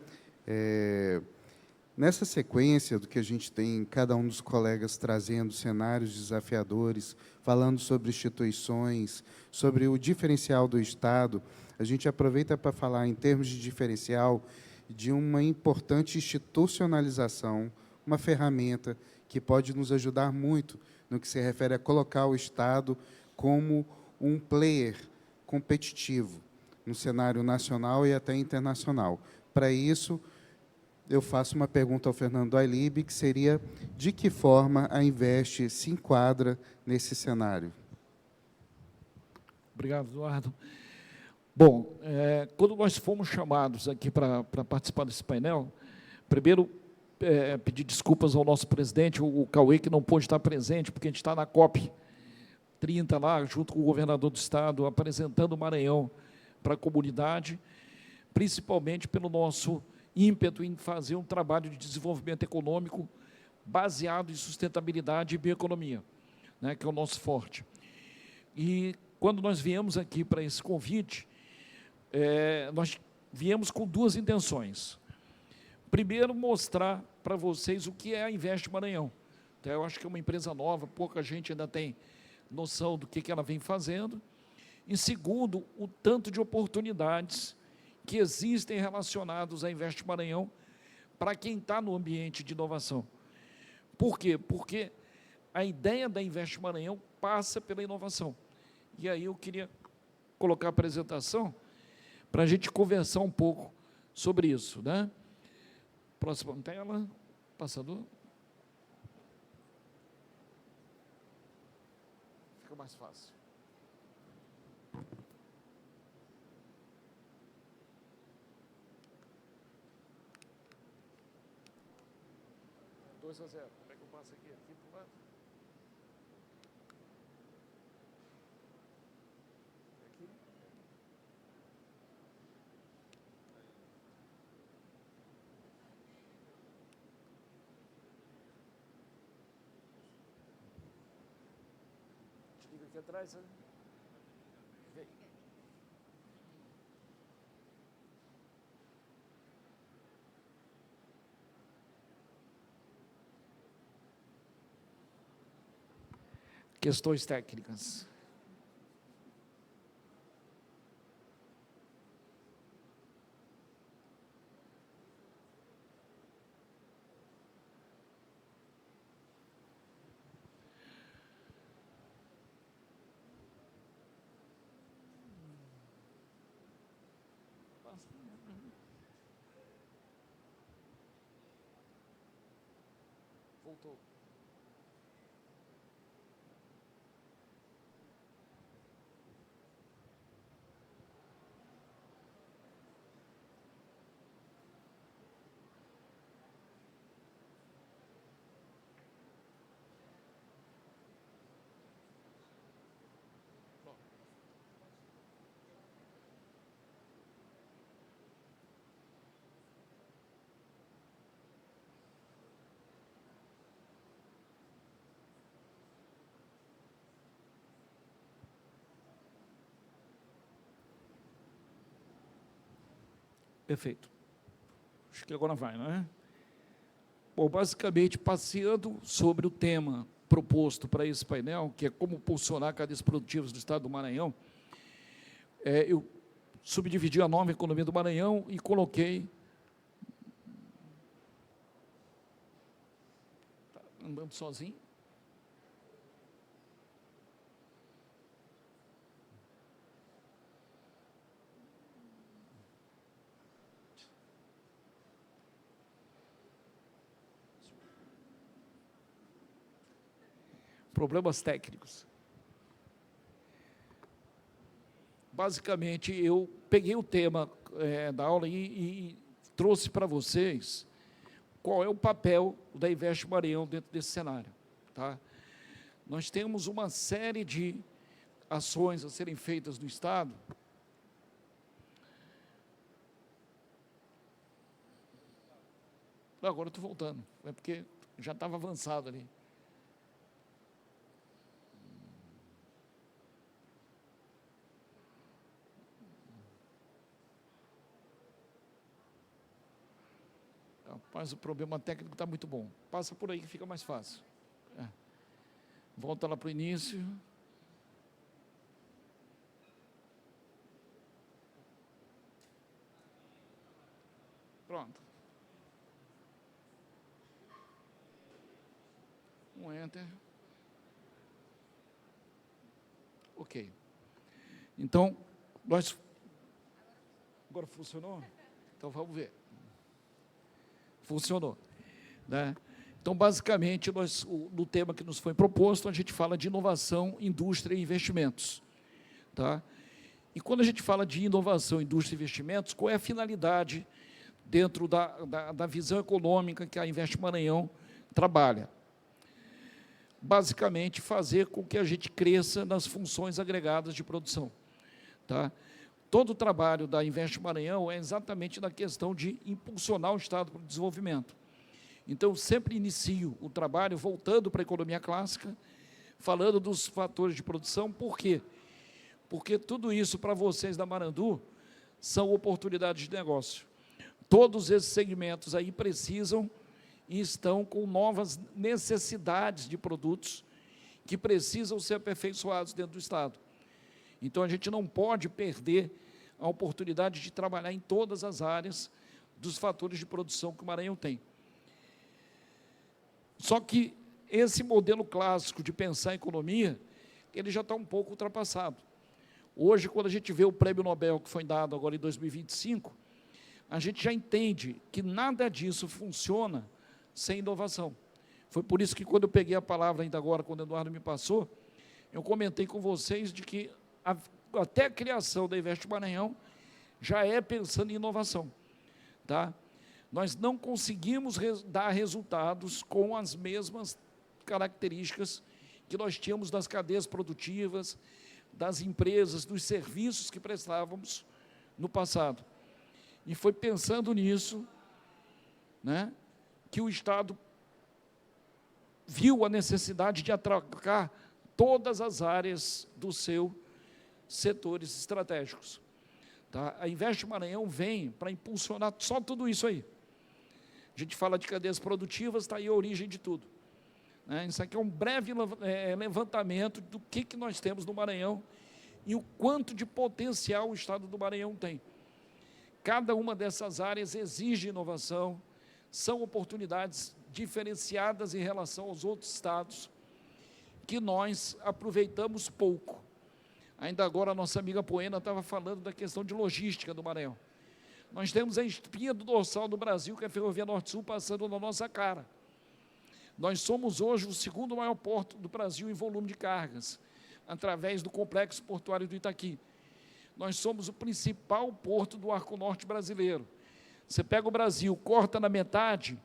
[SPEAKER 2] Nessa sequência do que a gente tem, cada um dos colegas trazendo cenários desafiadores, falando sobre instituições, sobre o diferencial do Estado, a gente aproveita para falar, em termos de diferencial, de uma importante institucionalização, uma ferramenta que pode nos ajudar muito no que se refere a colocar o Estado como um player competitivo no cenário nacional e até internacional. Para isso, eu faço uma pergunta ao Fernando Ailib, que seria: de que forma a Invest se enquadra nesse cenário?
[SPEAKER 3] Obrigado, Eduardo. Bom, quando nós fomos chamados aqui para participar desse painel, primeiro, pedir desculpas ao nosso presidente, o Cauê, que não pôde estar presente, porque a gente está na COP 30 lá, junto com o governador do Estado, apresentando o Maranhão para a comunidade, principalmente pelo nosso ímpeto em fazer um trabalho de desenvolvimento econômico baseado em sustentabilidade e bioeconomia, né, que é o nosso forte. E, quando nós viemos aqui para esse convite, nós viemos com duas intenções. Primeiro, mostrar para vocês o que é a Invest Maranhão. Então, eu acho que é uma empresa nova, pouca gente ainda tem noção do que ela vem fazendo. E, segundo, o tanto de oportunidades que existem relacionados à Invest Maranhão para quem está no ambiente de inovação. Por quê? Porque a ideia da Invest Maranhão passa pela inovação. E aí eu queria colocar a apresentação para a gente conversar um pouco sobre isso. Né? Próxima tela, passador. Fica mais fácil. Dois a 0. Como é que eu passo aqui? Aqui para o lado. aqui atrás. Né? Vem. Questões técnicas. Voltou. Perfeito. Acho que agora vai, não é? Bom, basicamente, passeando sobre o tema proposto para esse painel, que é como impulsionar cadeias produtivas do Estado do Maranhão, eu subdividi a nova economia do Maranhão e coloquei... Tá andando sozinho? Problemas técnicos. Basicamente, eu peguei o tema da aula e trouxe para vocês qual é o papel da Invest Maranhão dentro desse cenário. Tá? Nós temos uma série de ações a serem feitas no Estado. Não, agora eu estou voltando, é porque já estava avançado ali. Mas o problema técnico está muito bom. Passa por aí que fica mais fácil. Volta lá para o início. Pronto. Um Enter. Ok. Então, nós... Agora funcionou? Então, vamos ver. Funcionou. Né? Então, basicamente, no tema que nos foi proposto, a gente fala de inovação, indústria e investimentos. Tá? E quando a gente fala de inovação, indústria e investimentos, qual é a finalidade dentro da visão econômica que a Invest Maranhão trabalha? Basicamente, fazer com que a gente cresça nas funções agregadas de produção. Tá? Todo o trabalho da Invest Maranhão é exatamente na questão de impulsionar o Estado para o desenvolvimento. Então, eu sempre inicio o trabalho voltando para a economia clássica, falando dos fatores de produção. Por quê? Porque tudo isso, para vocês da Marandu, são oportunidades de negócio. Todos esses segmentos aí precisam e estão com novas necessidades de produtos que precisam ser aperfeiçoados dentro do Estado. Então, a gente não pode perder a oportunidade de trabalhar em todas as áreas dos fatores de produção que o Maranhão tem. Só que esse modelo clássico de pensar a economia, ele já está um pouco ultrapassado. Hoje, quando a gente vê o prêmio Nobel que foi dado agora em 2025, a gente já entende que nada disso funciona sem inovação. Foi por isso que, quando eu peguei a palavra ainda agora, quando o Eduardo me passou, eu comentei com vocês de que até a criação da Invest Maranhão já é pensando em inovação. Tá? Nós não conseguimos dar resultados com as mesmas características que nós tínhamos das cadeias produtivas, das empresas, dos serviços que prestávamos no passado. E foi pensando nisso, né, que o Estado viu a necessidade de atracar todas as áreas dos seus setores estratégicos. Tá? A Invest Maranhão vem para impulsionar só tudo isso aí. A gente fala de cadeias produtivas, está aí a origem de tudo. Né? Isso aqui é um breve levantamento do que nós temos no Maranhão e o quanto de potencial o Estado do Maranhão tem. Cada uma dessas áreas exige inovação, são oportunidades diferenciadas em relação aos outros estados, que nós aproveitamos pouco. Ainda agora a nossa amiga Poena estava falando da questão de logística do Maranhão. Nós temos a espinha do dorsal do Brasil, que é a Ferrovia Norte-Sul, passando na nossa cara. Nós somos hoje o segundo maior porto do Brasil em volume de cargas, através do complexo portuário do Itaqui. Nós somos o principal porto do Arco Norte brasileiro. Você pega o Brasil, corta na metade,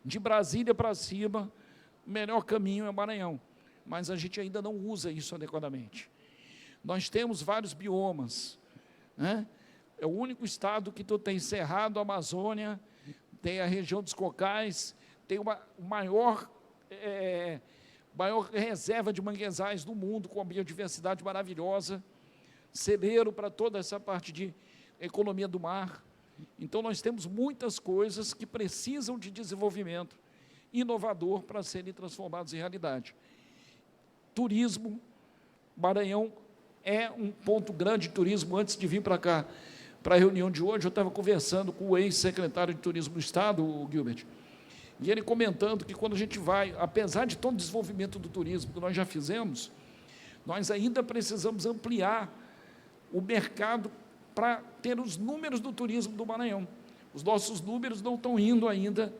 [SPEAKER 3] de Brasília para cima, o melhor caminho é o Maranhão. Mas a gente ainda não usa isso adequadamente. Nós temos vários biomas, né? É o único estado que tem Cerrado, Amazônia, tem a região dos Cocais, tem uma maior reserva de manguezais do mundo, com uma biodiversidade maravilhosa, celeiro para toda essa parte de economia do mar. Então, nós temos muitas coisas que precisam de desenvolvimento inovador para serem transformadas em realidade. Turismo, Maranhão é um ponto grande de turismo. Antes de vir para cá, para a reunião de hoje, eu estava conversando com o ex-secretário de Turismo do Estado, o Gilbert, e ele comentando que quando a gente vai, apesar de todo o desenvolvimento do turismo que nós já fizemos, nós ainda precisamos ampliar o mercado para ter os números do turismo do Maranhão. Os nossos números não estão indo ainda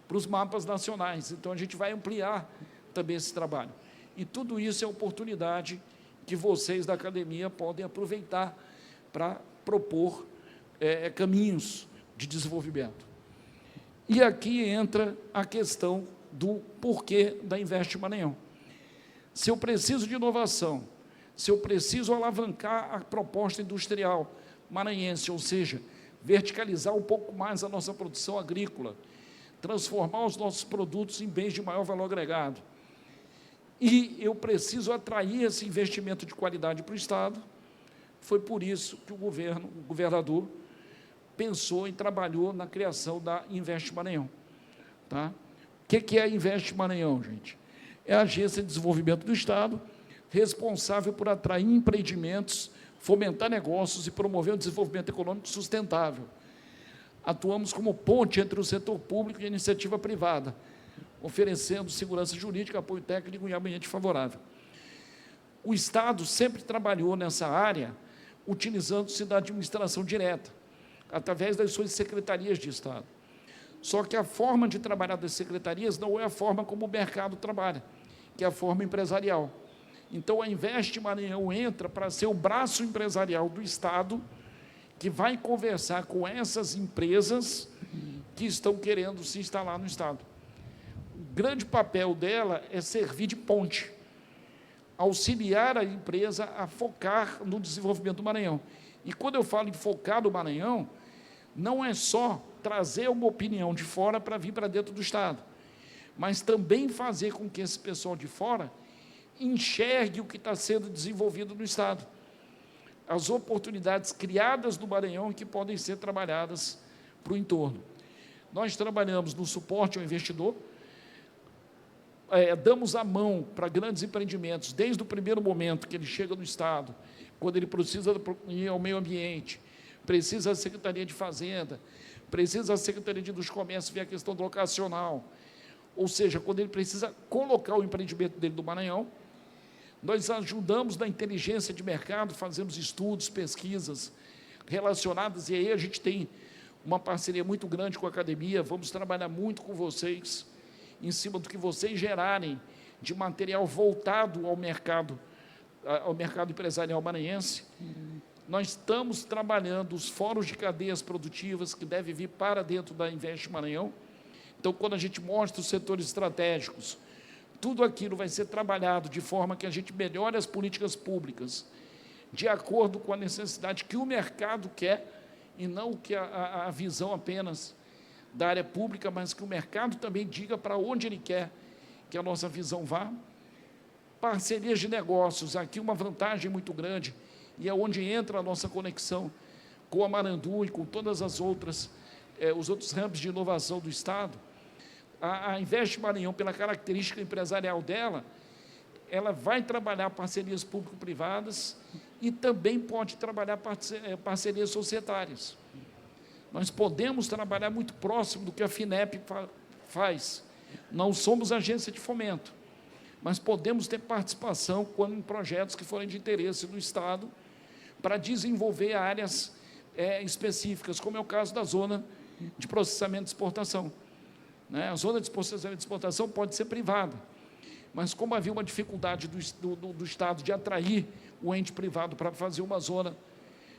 [SPEAKER 3] para os mapas nacionais, então a gente vai ampliar também esse trabalho. E tudo isso é oportunidade que vocês da academia podem aproveitar para propor caminhos de desenvolvimento. E aqui entra a questão do porquê da Invest Maranhão. Se eu preciso de inovação, se eu preciso alavancar a proposta industrial maranhense, ou seja, verticalizar um pouco mais a nossa produção agrícola, transformar os nossos produtos em bens de maior valor agregado, e eu preciso atrair esse investimento de qualidade para o Estado, foi por isso que o governador, pensou e trabalhou na criação da Invest Maranhão. Tá? O que é a Invest Maranhão, gente? É a Agência de Desenvolvimento do Estado, responsável por atrair empreendimentos, fomentar negócios e promover o desenvolvimento econômico sustentável. Atuamos como ponte entre o setor público e a iniciativa privada, oferecendo segurança jurídica, apoio técnico e ambiente favorável. O Estado sempre trabalhou nessa área, utilizando-se da administração direta, através das suas secretarias de Estado. Só que a forma de trabalhar das secretarias não é a forma como o mercado trabalha, que é a forma empresarial. Então, a Invest Maranhão entra para ser o braço empresarial do Estado, que vai conversar com essas empresas que estão querendo se instalar no Estado. O grande papel dela é servir de ponte, auxiliar a empresa a focar no desenvolvimento do Maranhão. E quando eu falo em focar no Maranhão, não é só trazer uma opinião de fora para vir para dentro do Estado, mas também fazer com que esse pessoal de fora enxergue o que está sendo desenvolvido no Estado, as oportunidades criadas no Maranhão que podem ser trabalhadas para o entorno. Nós trabalhamos no suporte ao investidor, damos a mão para grandes empreendimentos, desde o primeiro momento que ele chega no Estado, quando ele precisa ir ao meio ambiente, precisa da Secretaria de Fazenda, precisa da Secretaria dos Comércios ver a questão do locacional, ou seja, quando ele precisa colocar o empreendimento dele no Maranhão, nós ajudamos na inteligência de mercado, fazemos estudos, pesquisas relacionadas, e aí a gente tem uma parceria muito grande com a academia, vamos trabalhar muito com vocês, em cima do que vocês gerarem de material voltado ao mercado empresarial maranhense. Nós estamos trabalhando os fóruns de cadeias produtivas que devem vir para dentro da Invest Maranhão. Então, quando a gente mostra os setores estratégicos, tudo aquilo vai ser trabalhado de forma que a gente melhore as políticas públicas, de acordo com a necessidade que o mercado quer, e não que a visão apenas da área pública, mas que o mercado também diga para onde ele quer que a nossa visão vá. Parcerias de negócios, aqui uma vantagem muito grande, e é onde entra a nossa conexão com a Marandu e com todas as outras, os outros ramos de inovação do Estado. A Invest Maranhão, pela característica empresarial dela, ela vai trabalhar parcerias público-privadas e também pode trabalhar parcerias societárias. Nós podemos trabalhar muito próximo do que a FINEP faz. Não somos agência de fomento, mas podemos ter participação em projetos que forem de interesse do Estado para desenvolver áreas específicas, como é o caso da zona de processamento de exportação. A zona de processamento de exportação pode ser privada, mas como havia uma dificuldade do Estado de atrair o ente privado para fazer uma zona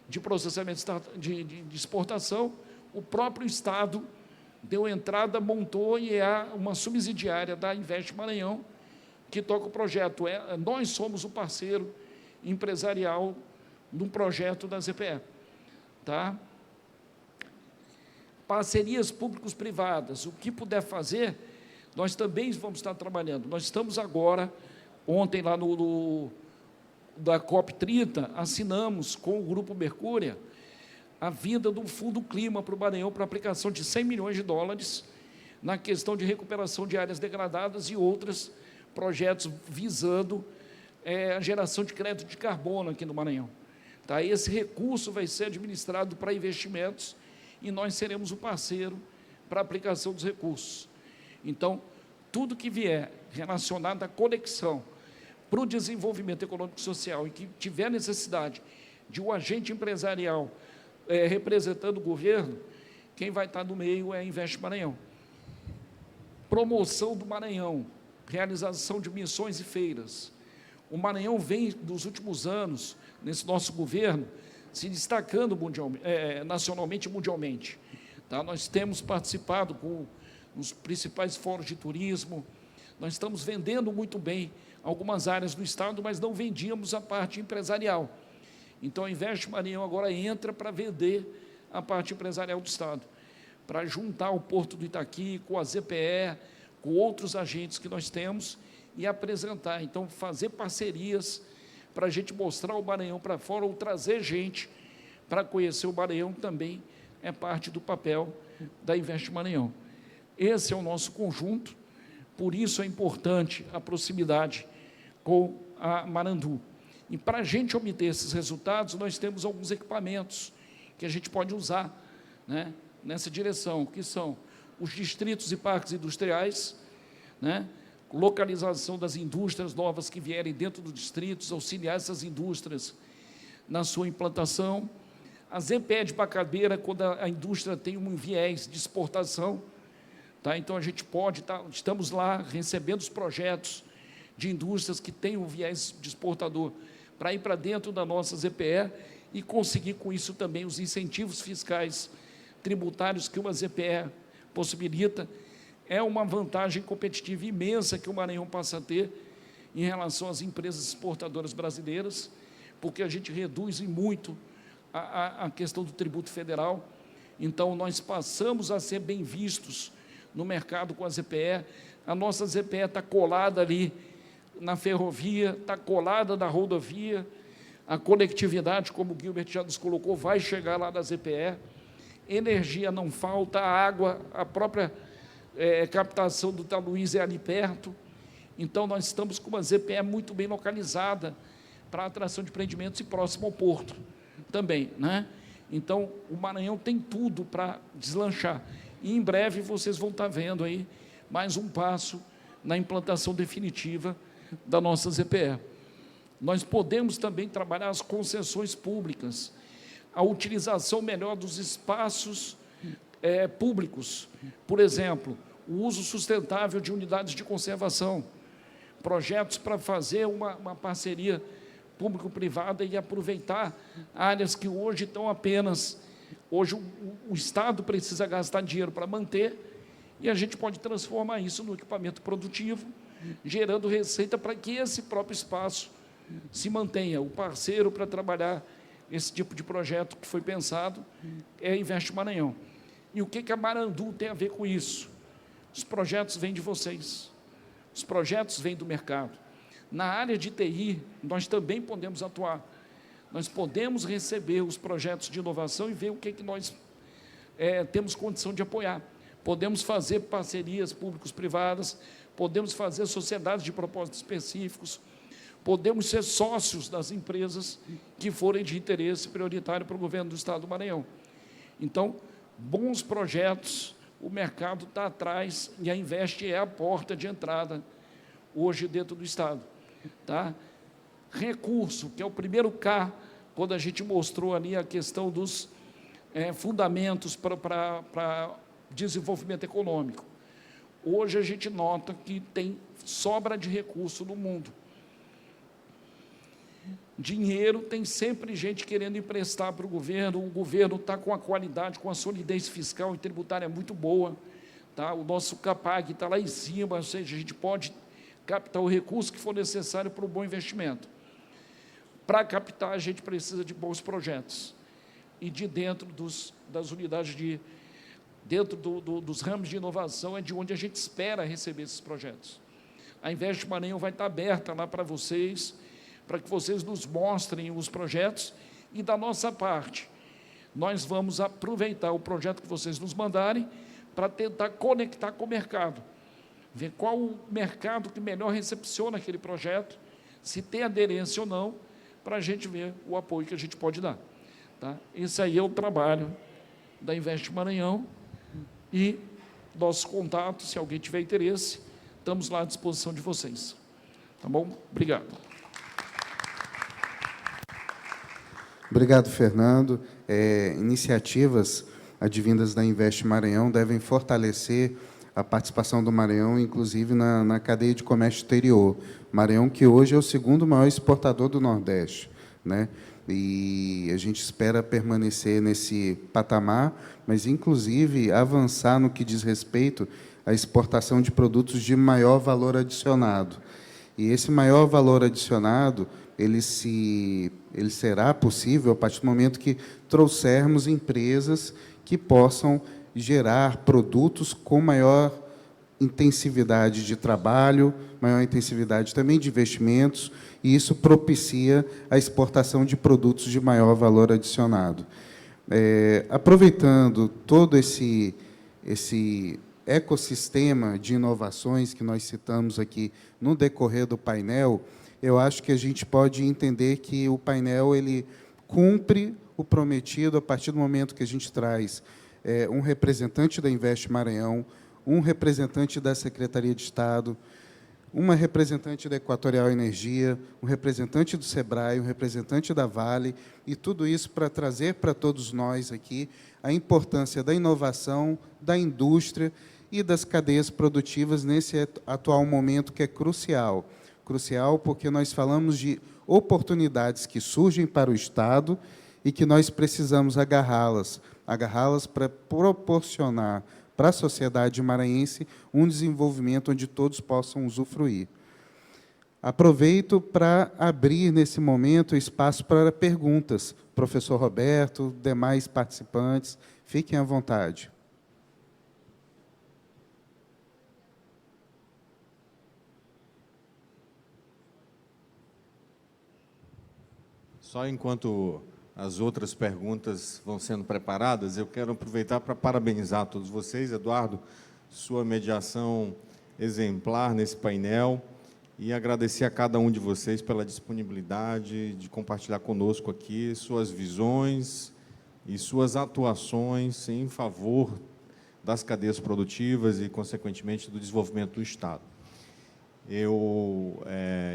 [SPEAKER 3] de processamento de exportação, o próprio Estado deu entrada, montou e é uma subsidiária da Invest Maranhão que toca o projeto. Nós somos o parceiro empresarial no projeto da ZPE. Tá? Parcerias públicos-privadas, o que puder fazer, nós também vamos estar trabalhando. Nós estamos agora, ontem lá da COP30, assinamos com o Grupo Mercúria a vinda do Fundo Clima para o Maranhão para aplicação de 100 milhões de dólares na questão de recuperação de áreas degradadas e outros projetos visando a geração de crédito de carbono aqui no Maranhão. Tá? Esse recurso vai ser administrado para investimentos e nós seremos o parceiro para a aplicação dos recursos. Então, tudo que vier relacionado à conexão para o desenvolvimento econômico e social e que tiver necessidade de um agente empresarial representando o governo, quem vai estar no meio é a Invest Maranhão. Promoção do Maranhão, realização de missões e feiras. O Maranhão vem, nos últimos anos, nesse nosso governo, se destacando nacionalmente e mundialmente. Tá? Nós temos participado nos principais fóruns de turismo, nós estamos vendendo muito bem algumas áreas do Estado, mas não vendíamos a parte empresarial. Então, a Invest Maranhão agora entra para vender a parte empresarial do Estado, para juntar o Porto do Itaqui com a ZPE, com outros agentes que nós temos e apresentar. Então, fazer parcerias para a gente mostrar o Maranhão para fora ou trazer gente para conhecer o Maranhão também é parte do papel da Invest Maranhão. Esse é o nosso conjunto, por isso é importante a proximidade com a Marandu. E para a gente obter esses resultados, nós temos alguns equipamentos que a gente pode usar, né, nessa direção, que são os distritos e parques industriais, né, localização das indústrias novas que vierem dentro dos distritos, auxiliar essas indústrias na sua implantação, a ZPE de Bacabeira, quando a indústria tem um viés de exportação, tá? Então a gente pode estamos lá recebendo os projetos de indústrias que têm um viés de exportador para ir para dentro da nossa ZPE e conseguir com isso também os incentivos fiscais tributários que uma ZPE possibilita. É uma vantagem competitiva imensa que o Maranhão passa a ter em relação às empresas exportadoras brasileiras, porque a gente reduz em muito a questão do tributo federal. Então, nós passamos a ser bem vistos no mercado com a ZPE. A nossa ZPE está colada ali na ferrovia, está colada na rodovia, a conectividade, como o Gilbert já nos colocou, vai chegar lá na ZPE, energia não falta, a água, a própria captação do Taluís é ali perto. Então, nós estamos com uma ZPE muito bem localizada para a atração de empreendimentos e próximo ao porto também, né? Então, o Maranhão tem tudo para deslanchar. E, em breve, vocês vão estar vendo aí mais um passo na implantação definitiva da nossa ZPE. Nós podemos também trabalhar as concessões públicas, a utilização melhor dos espaços públicos. Por exemplo, o uso sustentável de unidades de conservação, projetos para fazer uma parceria público-privada e aproveitar áreas que hoje estão apenas... Hoje o Estado precisa gastar dinheiro para manter e a gente pode transformar isso no equipamento produtivo, gerando receita para que esse próprio espaço se mantenha. O parceiro para trabalhar esse tipo de projeto que foi pensado é a Invest Maranhão. E o que a Marandu tem a ver com isso? Os projetos vêm de vocês, os projetos vêm do mercado. Na área de TI, nós também podemos atuar. Nós podemos receber os projetos de inovação e ver o que nós temos condição de apoiar. Podemos fazer parcerias públicos-privadas, podemos fazer sociedades de propósitos específicos, podemos ser sócios das empresas que forem de interesse prioritário para o governo do Estado do Maranhão. Então, bons projetos, o mercado está atrás e a Invest é a porta de entrada hoje dentro do Estado. Tá? Recurso, que é o primeiro K, quando a gente mostrou ali a questão dos fundamentos para desenvolvimento econômico. Hoje a gente nota que tem sobra de recurso no mundo. Dinheiro, tem sempre gente querendo emprestar para o governo está com a qualidade, com a solidez fiscal e tributária muito boa, tá? O nosso CAPAG está lá em cima, ou seja, a gente pode captar o recurso que for necessário para um bom investimento. Para captar, a gente precisa de bons projetos, e de dentro das unidades dentro dos ramos de inovação é de onde a gente espera receber esses projetos. A Invest Maranhão vai estar aberta lá para vocês, para que vocês nos mostrem os projetos, e da nossa parte, nós vamos aproveitar o projeto que vocês nos mandarem para tentar conectar com o mercado, ver qual o mercado que melhor recepciona aquele projeto, se tem aderência ou não, para a gente ver o apoio que a gente pode dar. Tá? Esse aí é o trabalho da Invest Maranhão, e nossos contatos, se alguém tiver interesse, estamos lá à disposição de vocês. Tá bom? Obrigado.
[SPEAKER 2] Obrigado, Fernando. Iniciativas advindas da Invest Maranhão devem fortalecer a participação do Maranhão, inclusive na cadeia de comércio exterior. Maranhão, que hoje é o segundo maior exportador do Nordeste, né? E a gente espera permanecer nesse patamar, mas, inclusive, avançar no que diz respeito à exportação de produtos de maior valor adicionado. E esse maior valor adicionado, ele será possível a partir do momento que trouxermos empresas que possam gerar produtos com maior intensividade de trabalho, maior intensividade também de investimentos, e isso propicia a exportação de produtos de maior valor adicionado. Aproveitando todo esse ecossistema de inovações que nós citamos aqui no decorrer do painel, eu acho que a gente pode entender que o painel ele cumpre o prometido a partir do momento que a gente traz um representante da Invest Maranhão, um representante da Secretaria de Estado, uma representante da Equatorial Energia, um representante do SEBRAE, um representante da Vale, e tudo isso para trazer para todos nós aqui a importância da inovação, da indústria e das cadeias produtivas nesse atual momento que é crucial. Crucial porque nós falamos de oportunidades que surgem para o Estado e que nós precisamos agarrá-las para proporcionar para a sociedade maranhense um desenvolvimento onde todos possam usufruir. Aproveito para abrir, nesse momento, espaço para perguntas. Professor Roberto, demais participantes, fiquem à vontade.
[SPEAKER 8] Só enquanto as outras perguntas vão sendo preparadas, eu quero aproveitar para parabenizar todos vocês. Eduardo, sua mediação exemplar nesse painel, e agradecer a cada um de vocês pela disponibilidade de compartilhar conosco aqui suas visões e suas atuações em favor das cadeias produtivas e, consequentemente, do desenvolvimento do Estado. Eu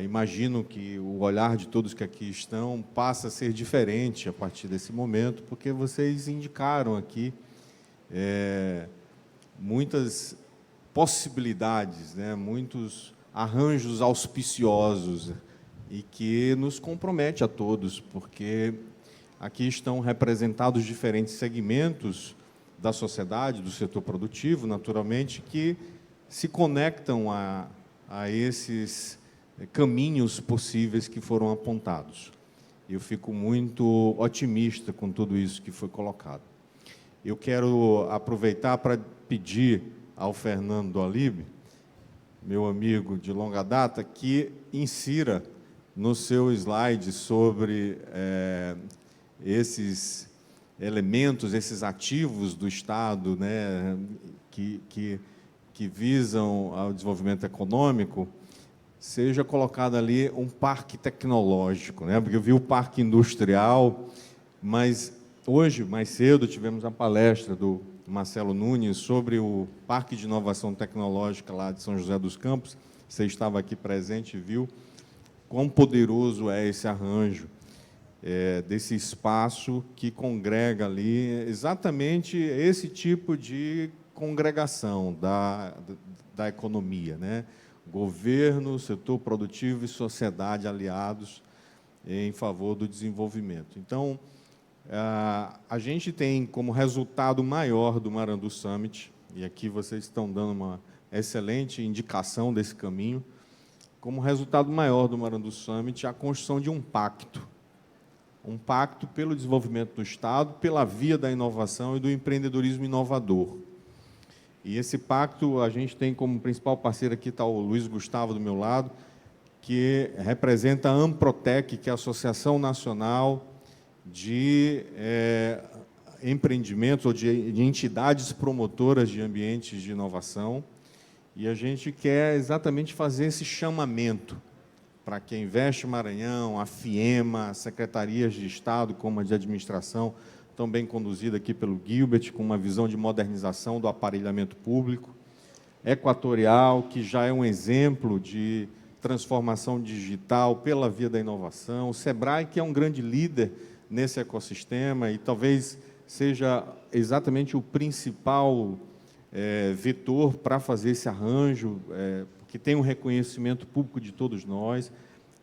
[SPEAKER 8] imagino que o olhar de todos que aqui estão passa a ser diferente a partir desse momento, porque vocês indicaram aqui muitas possibilidades, né, muitos arranjos auspiciosos, e que nos compromete a todos, porque aqui estão representados diferentes segmentos da sociedade, do setor produtivo, naturalmente, que se conectam a esses caminhos possíveis que foram apontados. Eu fico muito otimista com tudo isso que foi colocado. Eu quero aproveitar para pedir ao Fernando Dolib meu amigo de longa data, que insira no seu slide sobre esses elementos, esses ativos do Estado, né, que visam ao desenvolvimento econômico, seja colocado ali um parque tecnológico, né? Porque eu vi o parque industrial, mas hoje, mais cedo, tivemos a palestra do Marcelo Nunes sobre o Parque de Inovação Tecnológica lá de São José dos Campos. Você estava aqui presente e viu quão poderoso é esse arranjo, desse espaço que congrega ali exatamente esse tipo de congregação da economia, né? Governo, setor produtivo e sociedade aliados em favor do desenvolvimento. Então, a gente tem como resultado maior do Marandu Summit, e aqui vocês estão dando uma excelente indicação desse caminho, como resultado maior do Marandu Summit, a construção de um pacto pelo desenvolvimento do Estado, pela via da inovação e do empreendedorismo inovador. E esse pacto, a gente tem como principal parceiro aqui, está o Luiz Gustavo do meu lado, que representa a Amprotec, que é a Associação Nacional de Empreendimentos ou de entidades promotoras de ambientes de inovação. E a gente quer exatamente fazer esse chamamento para que a Invest Maranhão, a FIEMA, secretarias de Estado, como a de administração, tão bem conduzida aqui pelo Gilbert, com uma visão de modernização do aparelhamento público, Equatorial, que já é um exemplo de transformação digital pela via da inovação, o SEBRAE, que é um grande líder nesse ecossistema e talvez seja exatamente o principal vetor para fazer esse arranjo, que tem um reconhecimento público de todos nós,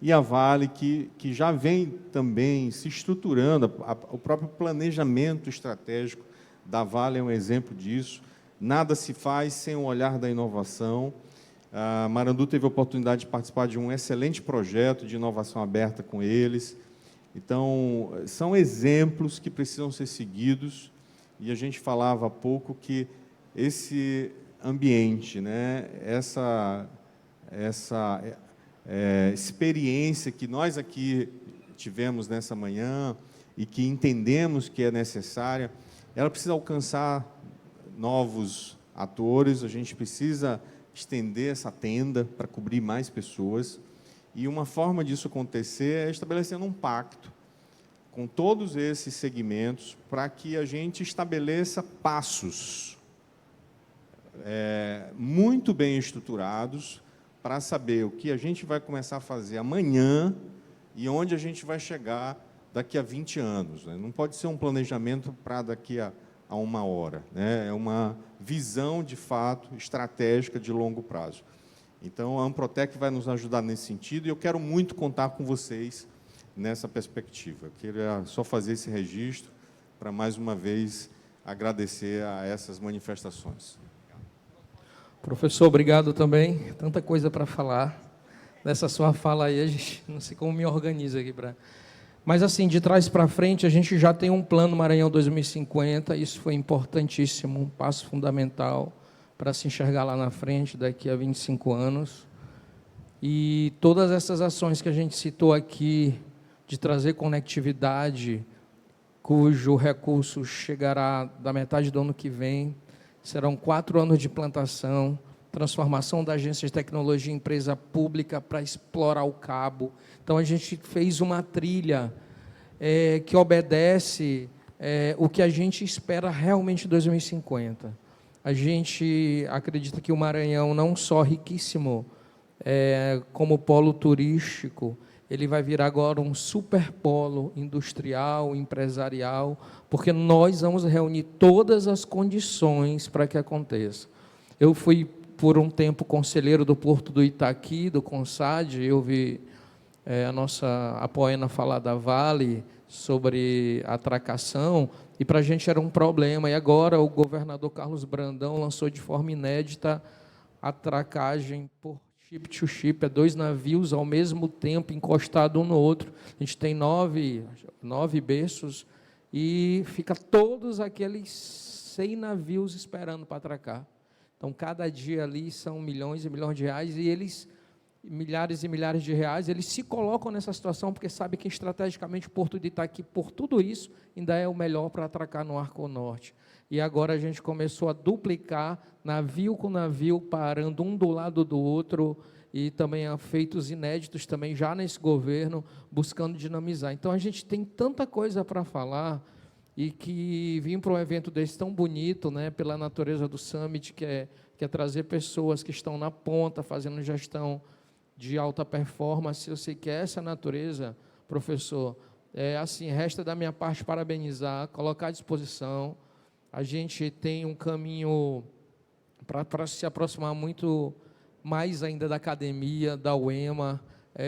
[SPEAKER 8] e a Vale, que já vem também se estruturando, o próprio planejamento estratégico da Vale é um exemplo disso. Nada se faz sem o olhar da inovação. A Marandu teve a oportunidade de participar de um excelente projeto de inovação aberta com eles. Então, são exemplos que precisam ser seguidos, e a gente falava há pouco que esse ambiente, né, essa experiência que nós aqui tivemos nessa manhã e que entendemos que é necessária, ela precisa alcançar novos atores, a gente precisa estender essa tenda para cobrir mais pessoas, e uma forma disso acontecer é estabelecendo um pacto com todos esses segmentos para que a gente estabeleça passos muito bem estruturados para saber o que a gente vai começar a fazer amanhã e onde a gente vai chegar daqui a 20 anos. Né? Não pode ser um planejamento para daqui a uma hora. Né? É uma visão, de fato, estratégica de longo prazo. Então, a Amprotec vai nos ajudar nesse sentido e eu quero muito contar com vocês nessa perspectiva. Eu queria só fazer esse registro para, mais uma vez, agradecer a essas manifestações.
[SPEAKER 4] Professor, obrigado também. Tanta coisa para falar. Nessa sua fala aí, a gente não sei como me organiza aqui para... Mas, assim, de trás para frente, a gente já tem um plano Maranhão 2050, isso foi importantíssimo, um passo fundamental para se enxergar lá na frente, daqui a 25 anos. E todas essas ações que a gente citou aqui, de trazer conectividade, cujo recurso chegará da metade do ano que vem, serão 4 anos de plantação, transformação da agência de tecnologia em empresa pública para explorar o cabo. Então, a gente fez uma trilha que obedece o que a gente espera realmente em 2050. A gente acredita que o Maranhão, não só riquíssimo como polo turístico, ele vai virar agora um superpolo industrial, empresarial, porque nós vamos reunir todas as condições para que aconteça. Eu fui, por um tempo, conselheiro do Porto do Itaqui, do CONSAD, eu vi a nossa Apoena falar da Vale sobre atracação, e para a gente era um problema. E agora o governador Carlos Brandão lançou de forma inédita a atracagem por chip-to-chip, 2 navios ao mesmo tempo, encostados um no outro. A gente tem 9 berços e fica todos aqueles 100 navios esperando para atracar. Então, cada dia ali são milhões e milhões de reais, e eles, milhares e milhares de reais, eles se colocam nessa situação porque sabem que estrategicamente o Porto de Itaqui, por tudo isso, ainda é o melhor para atracar no Arco Norte. E agora a gente começou a duplicar, navio com navio, parando um do lado do outro, e também há feitos inéditos também já nesse governo, buscando dinamizar. Então, a gente tem tanta coisa para falar, e que vir para um evento desse tão bonito, né, pela natureza do Summit, que é trazer pessoas que estão na ponta, fazendo gestão de alta performance. Eu sei que essa natureza, professor, assim, resta da minha parte parabenizar, colocar à disposição. A gente tem um caminho para se aproximar muito mais ainda da academia, da UEMA.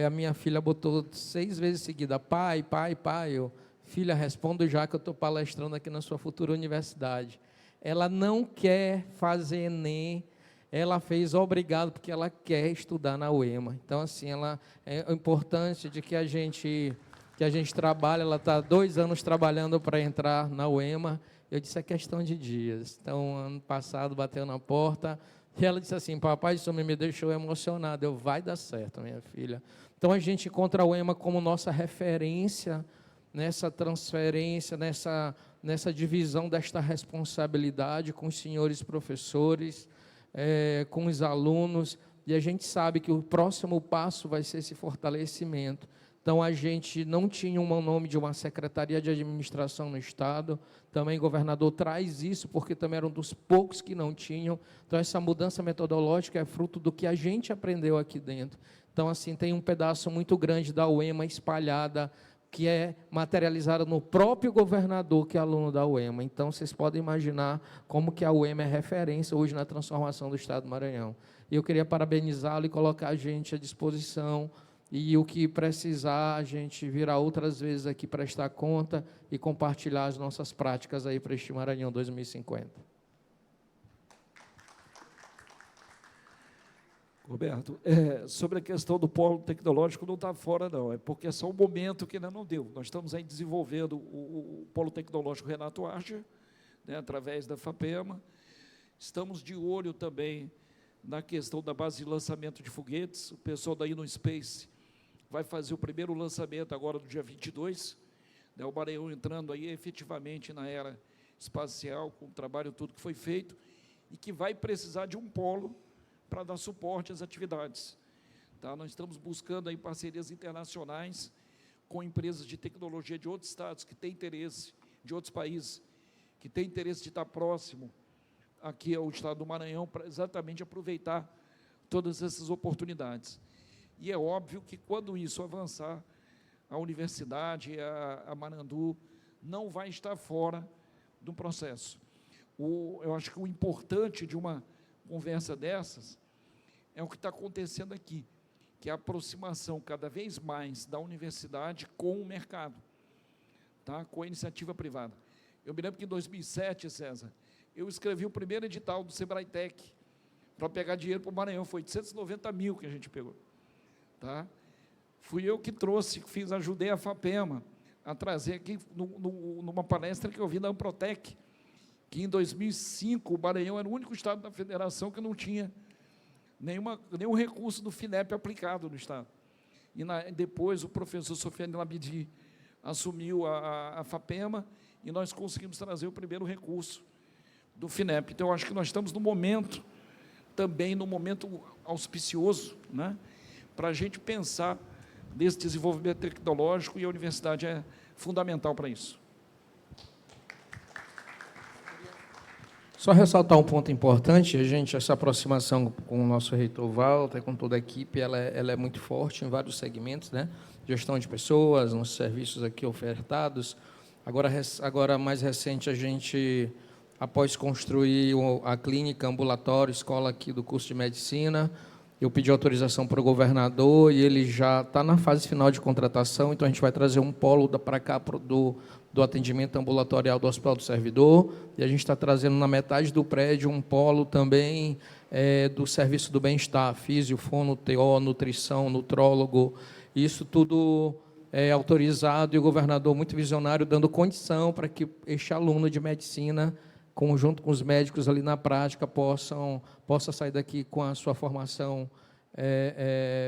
[SPEAKER 4] A minha filha botou 6 vezes seguida, pai. Eu, filha, respondo já que eu estou palestrando aqui na sua futura universidade. Ela não quer fazer Enem, ela fez obrigado porque ela quer estudar na UEMA. Então, assim, é importante de que a gente trabalha, ela está 2 anos trabalhando para entrar na UEMA. Eu disse, é questão de dias. Então, ano passado, bateu na porta, e ela disse assim, papai, isso me deixou emocionado. Eu, vai dar certo, minha filha. Então, a gente encontra a UEMA como nossa referência nessa transferência, nessa divisão desta responsabilidade com os senhores professores, com os alunos, e a gente sabe que o próximo passo vai ser esse fortalecimento. Então, a gente não tinha um nome de uma Secretaria de Administração no Estado, também o governador traz isso, porque também era um dos poucos que não tinham. Então, essa mudança metodológica é fruto do que a gente aprendeu aqui dentro. Então, assim, tem um pedaço muito grande da UEMA espalhada, que é materializada no próprio governador, que é aluno da UEMA. Então, vocês podem imaginar como que a UEMA é referência hoje na transformação do Estado do Maranhão. E eu queria parabenizá-lo e colocar a gente à disposição, e o que precisar, a gente virá outras vezes aqui para prestar conta e compartilhar as nossas práticas aí para este Maranhão 2050.
[SPEAKER 3] Roberto, sobre a questão do polo tecnológico, não está fora, não. É porque é só um momento que ainda não deu. Nós estamos aí desenvolvendo o polo tecnológico Renato Archer, né, através da FAPEMA. Estamos de olho também na questão da base de lançamento de foguetes. O pessoal da InnoSpace vai fazer o primeiro lançamento agora no dia 22. Né, o Maranhão entrando aí efetivamente na era espacial, com o trabalho tudo que foi feito, e que vai precisar de um polo para dar suporte às atividades. Tá? Nós estamos buscando aí parcerias internacionais com empresas de tecnologia de outros estados que têm interesse, de outros países, que têm interesse de estar próximo aqui ao estado do Maranhão, para exatamente aproveitar todas essas oportunidades. E é óbvio que, quando isso avançar, a universidade, a Marandu, não vai estar fora do processo. Eu acho que o importante de uma conversa dessas é o que está acontecendo aqui, que é a aproximação cada vez mais da universidade com o mercado, tá? Com a iniciativa privada. Eu me lembro que em 2007, César, eu escrevi o primeiro edital do Sebrae Tech para pegar dinheiro para o Maranhão, foi 890 mil que a gente pegou. Tá? Fui eu que trouxe, ajudei a FAPEMA a trazer aqui, numa palestra que eu vi da Amprotec, que em 2005 o Maranhão era o único estado da federação que não tinha nenhum recurso do FINEP aplicado no estado. E depois o professor Sofiane Labidi assumiu a FAPEMA e nós conseguimos trazer o primeiro recurso do FINEP. Então, eu acho que nós estamos no momento, também no momento auspicioso, né, para a gente pensar nesse desenvolvimento tecnológico, e a universidade é fundamental para isso.
[SPEAKER 4] Só ressaltar um ponto importante, essa aproximação com o nosso reitor Walter, com toda a equipe, ela é muito forte em vários segmentos, né? Gestão de pessoas, nos serviços aqui ofertados. Agora mais recente, a gente, após construir a clínica, ambulatório, escola aqui do curso de medicina, eu pedi autorização para o governador e ele já está na fase final de contratação, então a gente vai trazer um polo para cá do atendimento ambulatorial do Hospital do Servidor, e a gente está trazendo na metade do prédio um polo também do serviço do bem-estar, físio, fono, TO, nutrição, nutrólogo, isso tudo é autorizado, e o governador muito visionário, dando condição para que este aluno de medicina conjunto com os médicos ali na prática, possa sair daqui com a sua formação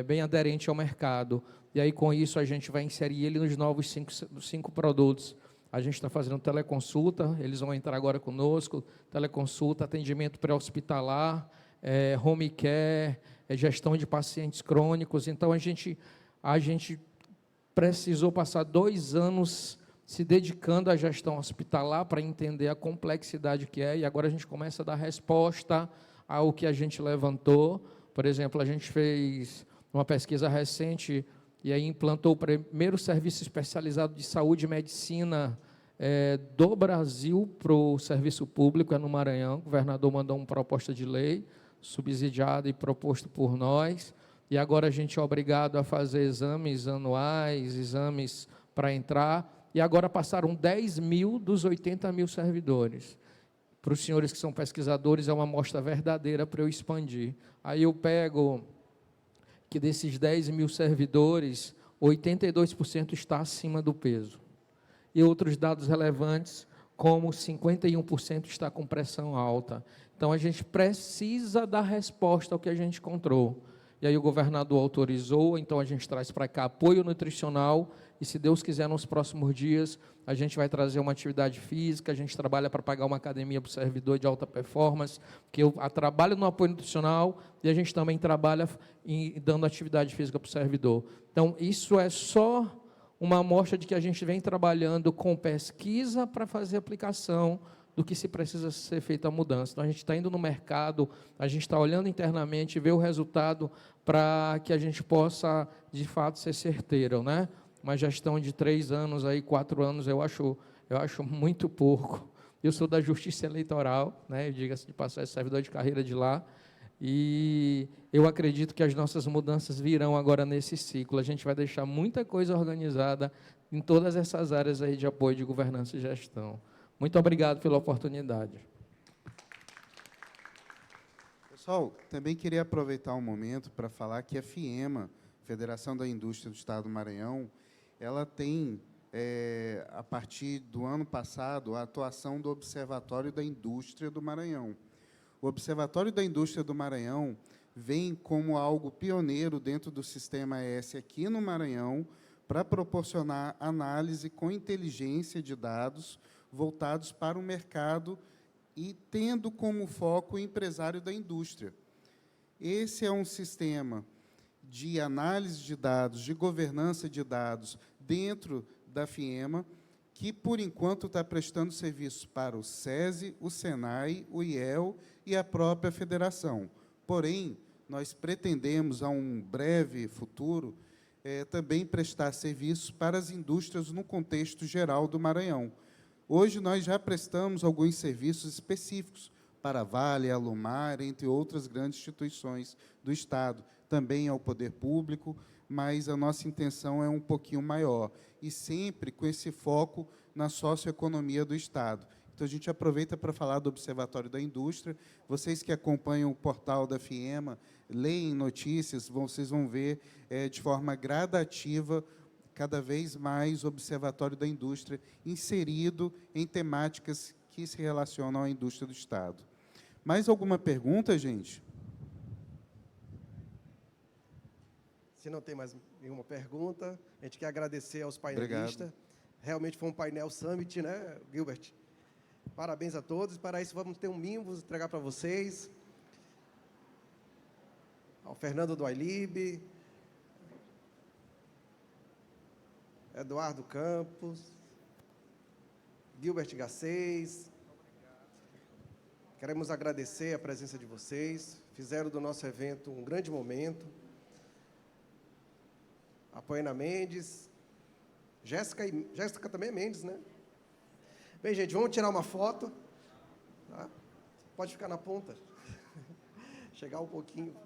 [SPEAKER 4] bem aderente ao mercado. E aí, com isso, a gente vai inserir ele nos novos cinco produtos. A gente está fazendo teleconsulta, eles vão entrar agora conosco, teleconsulta, atendimento pré-hospitalar, home care, gestão de pacientes crônicos. Então, a gente precisou passar 2 anos se dedicando à gestão hospitalar para entender a complexidade que é, e agora a gente começa a dar resposta ao que a gente levantou. Por exemplo, a gente fez uma pesquisa recente e aí implantou o primeiro serviço especializado de saúde e medicina do Brasil para o serviço público, no Maranhão. O governador mandou uma proposta de lei, subsidiada e proposto por nós, e agora a gente é obrigado a fazer exames anuais, exames para entrar, e agora passaram 10 mil dos 80 mil servidores. Para os senhores que são pesquisadores, é uma amostra verdadeira para eu expandir. Aí eu pego que desses 10 mil servidores, 82% está acima do peso. E outros dados relevantes, como 51% está com pressão alta. Então, a gente precisa dar resposta ao que a gente encontrou. E aí o governador autorizou, então a gente traz para cá apoio nutricional, e se Deus quiser, nos próximos dias, a gente vai trazer uma atividade física, a gente trabalha para pagar uma academia para o servidor de alta performance, que eu trabalho no apoio nutricional, e a gente também trabalha dando atividade física para o servidor. Então, isso é só uma amostra de que a gente vem trabalhando com pesquisa para fazer aplicação do que se precisa ser feita a mudança. Então, a gente está indo no mercado, a gente está olhando internamente, ver o resultado para que a gente possa, de fato, ser certeiro, né? Uma gestão de 3 anos, aí, 4 anos, eu acho muito pouco. Eu sou da Justiça Eleitoral, né? Diga-se de passagem, servidor de carreira de lá, e eu acredito que as nossas mudanças virão agora nesse ciclo. A gente vai deixar muita coisa organizada em todas essas áreas aí de apoio de governança e gestão. Muito obrigado pela oportunidade.
[SPEAKER 2] Pessoal, também queria aproveitar um momento para falar que a FIEMA, Federação da Indústria do Estado do Maranhão, ela tem, a partir do ano passado, a atuação do Observatório da Indústria do Maranhão. O Observatório da Indústria do Maranhão vem como algo pioneiro dentro do Sistema S aqui no Maranhão, para proporcionar análise com inteligência de dados voltados para o mercado e tendo como foco o empresário da indústria. Esse é um sistema de análise de dados, de governança de dados dentro da FIEMA, que, por enquanto, está prestando serviços para o SESI, o SENAI, o IEL e a própria federação. Porém, nós pretendemos, a um breve futuro, também prestar serviços para as indústrias no contexto geral do Maranhão. Hoje, nós já prestamos alguns serviços específicos para a Vale, a Alumar, entre outras grandes instituições do Estado, também ao poder público, mas a nossa intenção é um pouquinho maior, e sempre com esse foco na socioeconomia do Estado. Então, a gente aproveita para falar do Observatório da Indústria. Vocês que acompanham o portal da FIEMA, leem notícias, vocês vão ver de forma gradativa, cada vez mais, o Observatório da Indústria inserido em temáticas que se relacionam à indústria do Estado. Mais alguma pergunta, gente?
[SPEAKER 1] Se não tem mais nenhuma pergunta, a gente quer agradecer aos painelistas.
[SPEAKER 2] Obrigado.
[SPEAKER 1] Realmente foi um painel summit, né, Gilbert? Parabéns a todos. Para isso, vamos ter um mimo, vou entregar para vocês. Ao Fernando do Ailib, Eduardo Campos, Gilbert Garcês. Queremos agradecer a presença de vocês. Fizeram do nosso evento um grande momento. A Poena Mendes, Jéssica também é Mendes, né? Bem, gente, vamos tirar uma foto. Tá? Pode ficar na ponta. Chegar um pouquinho.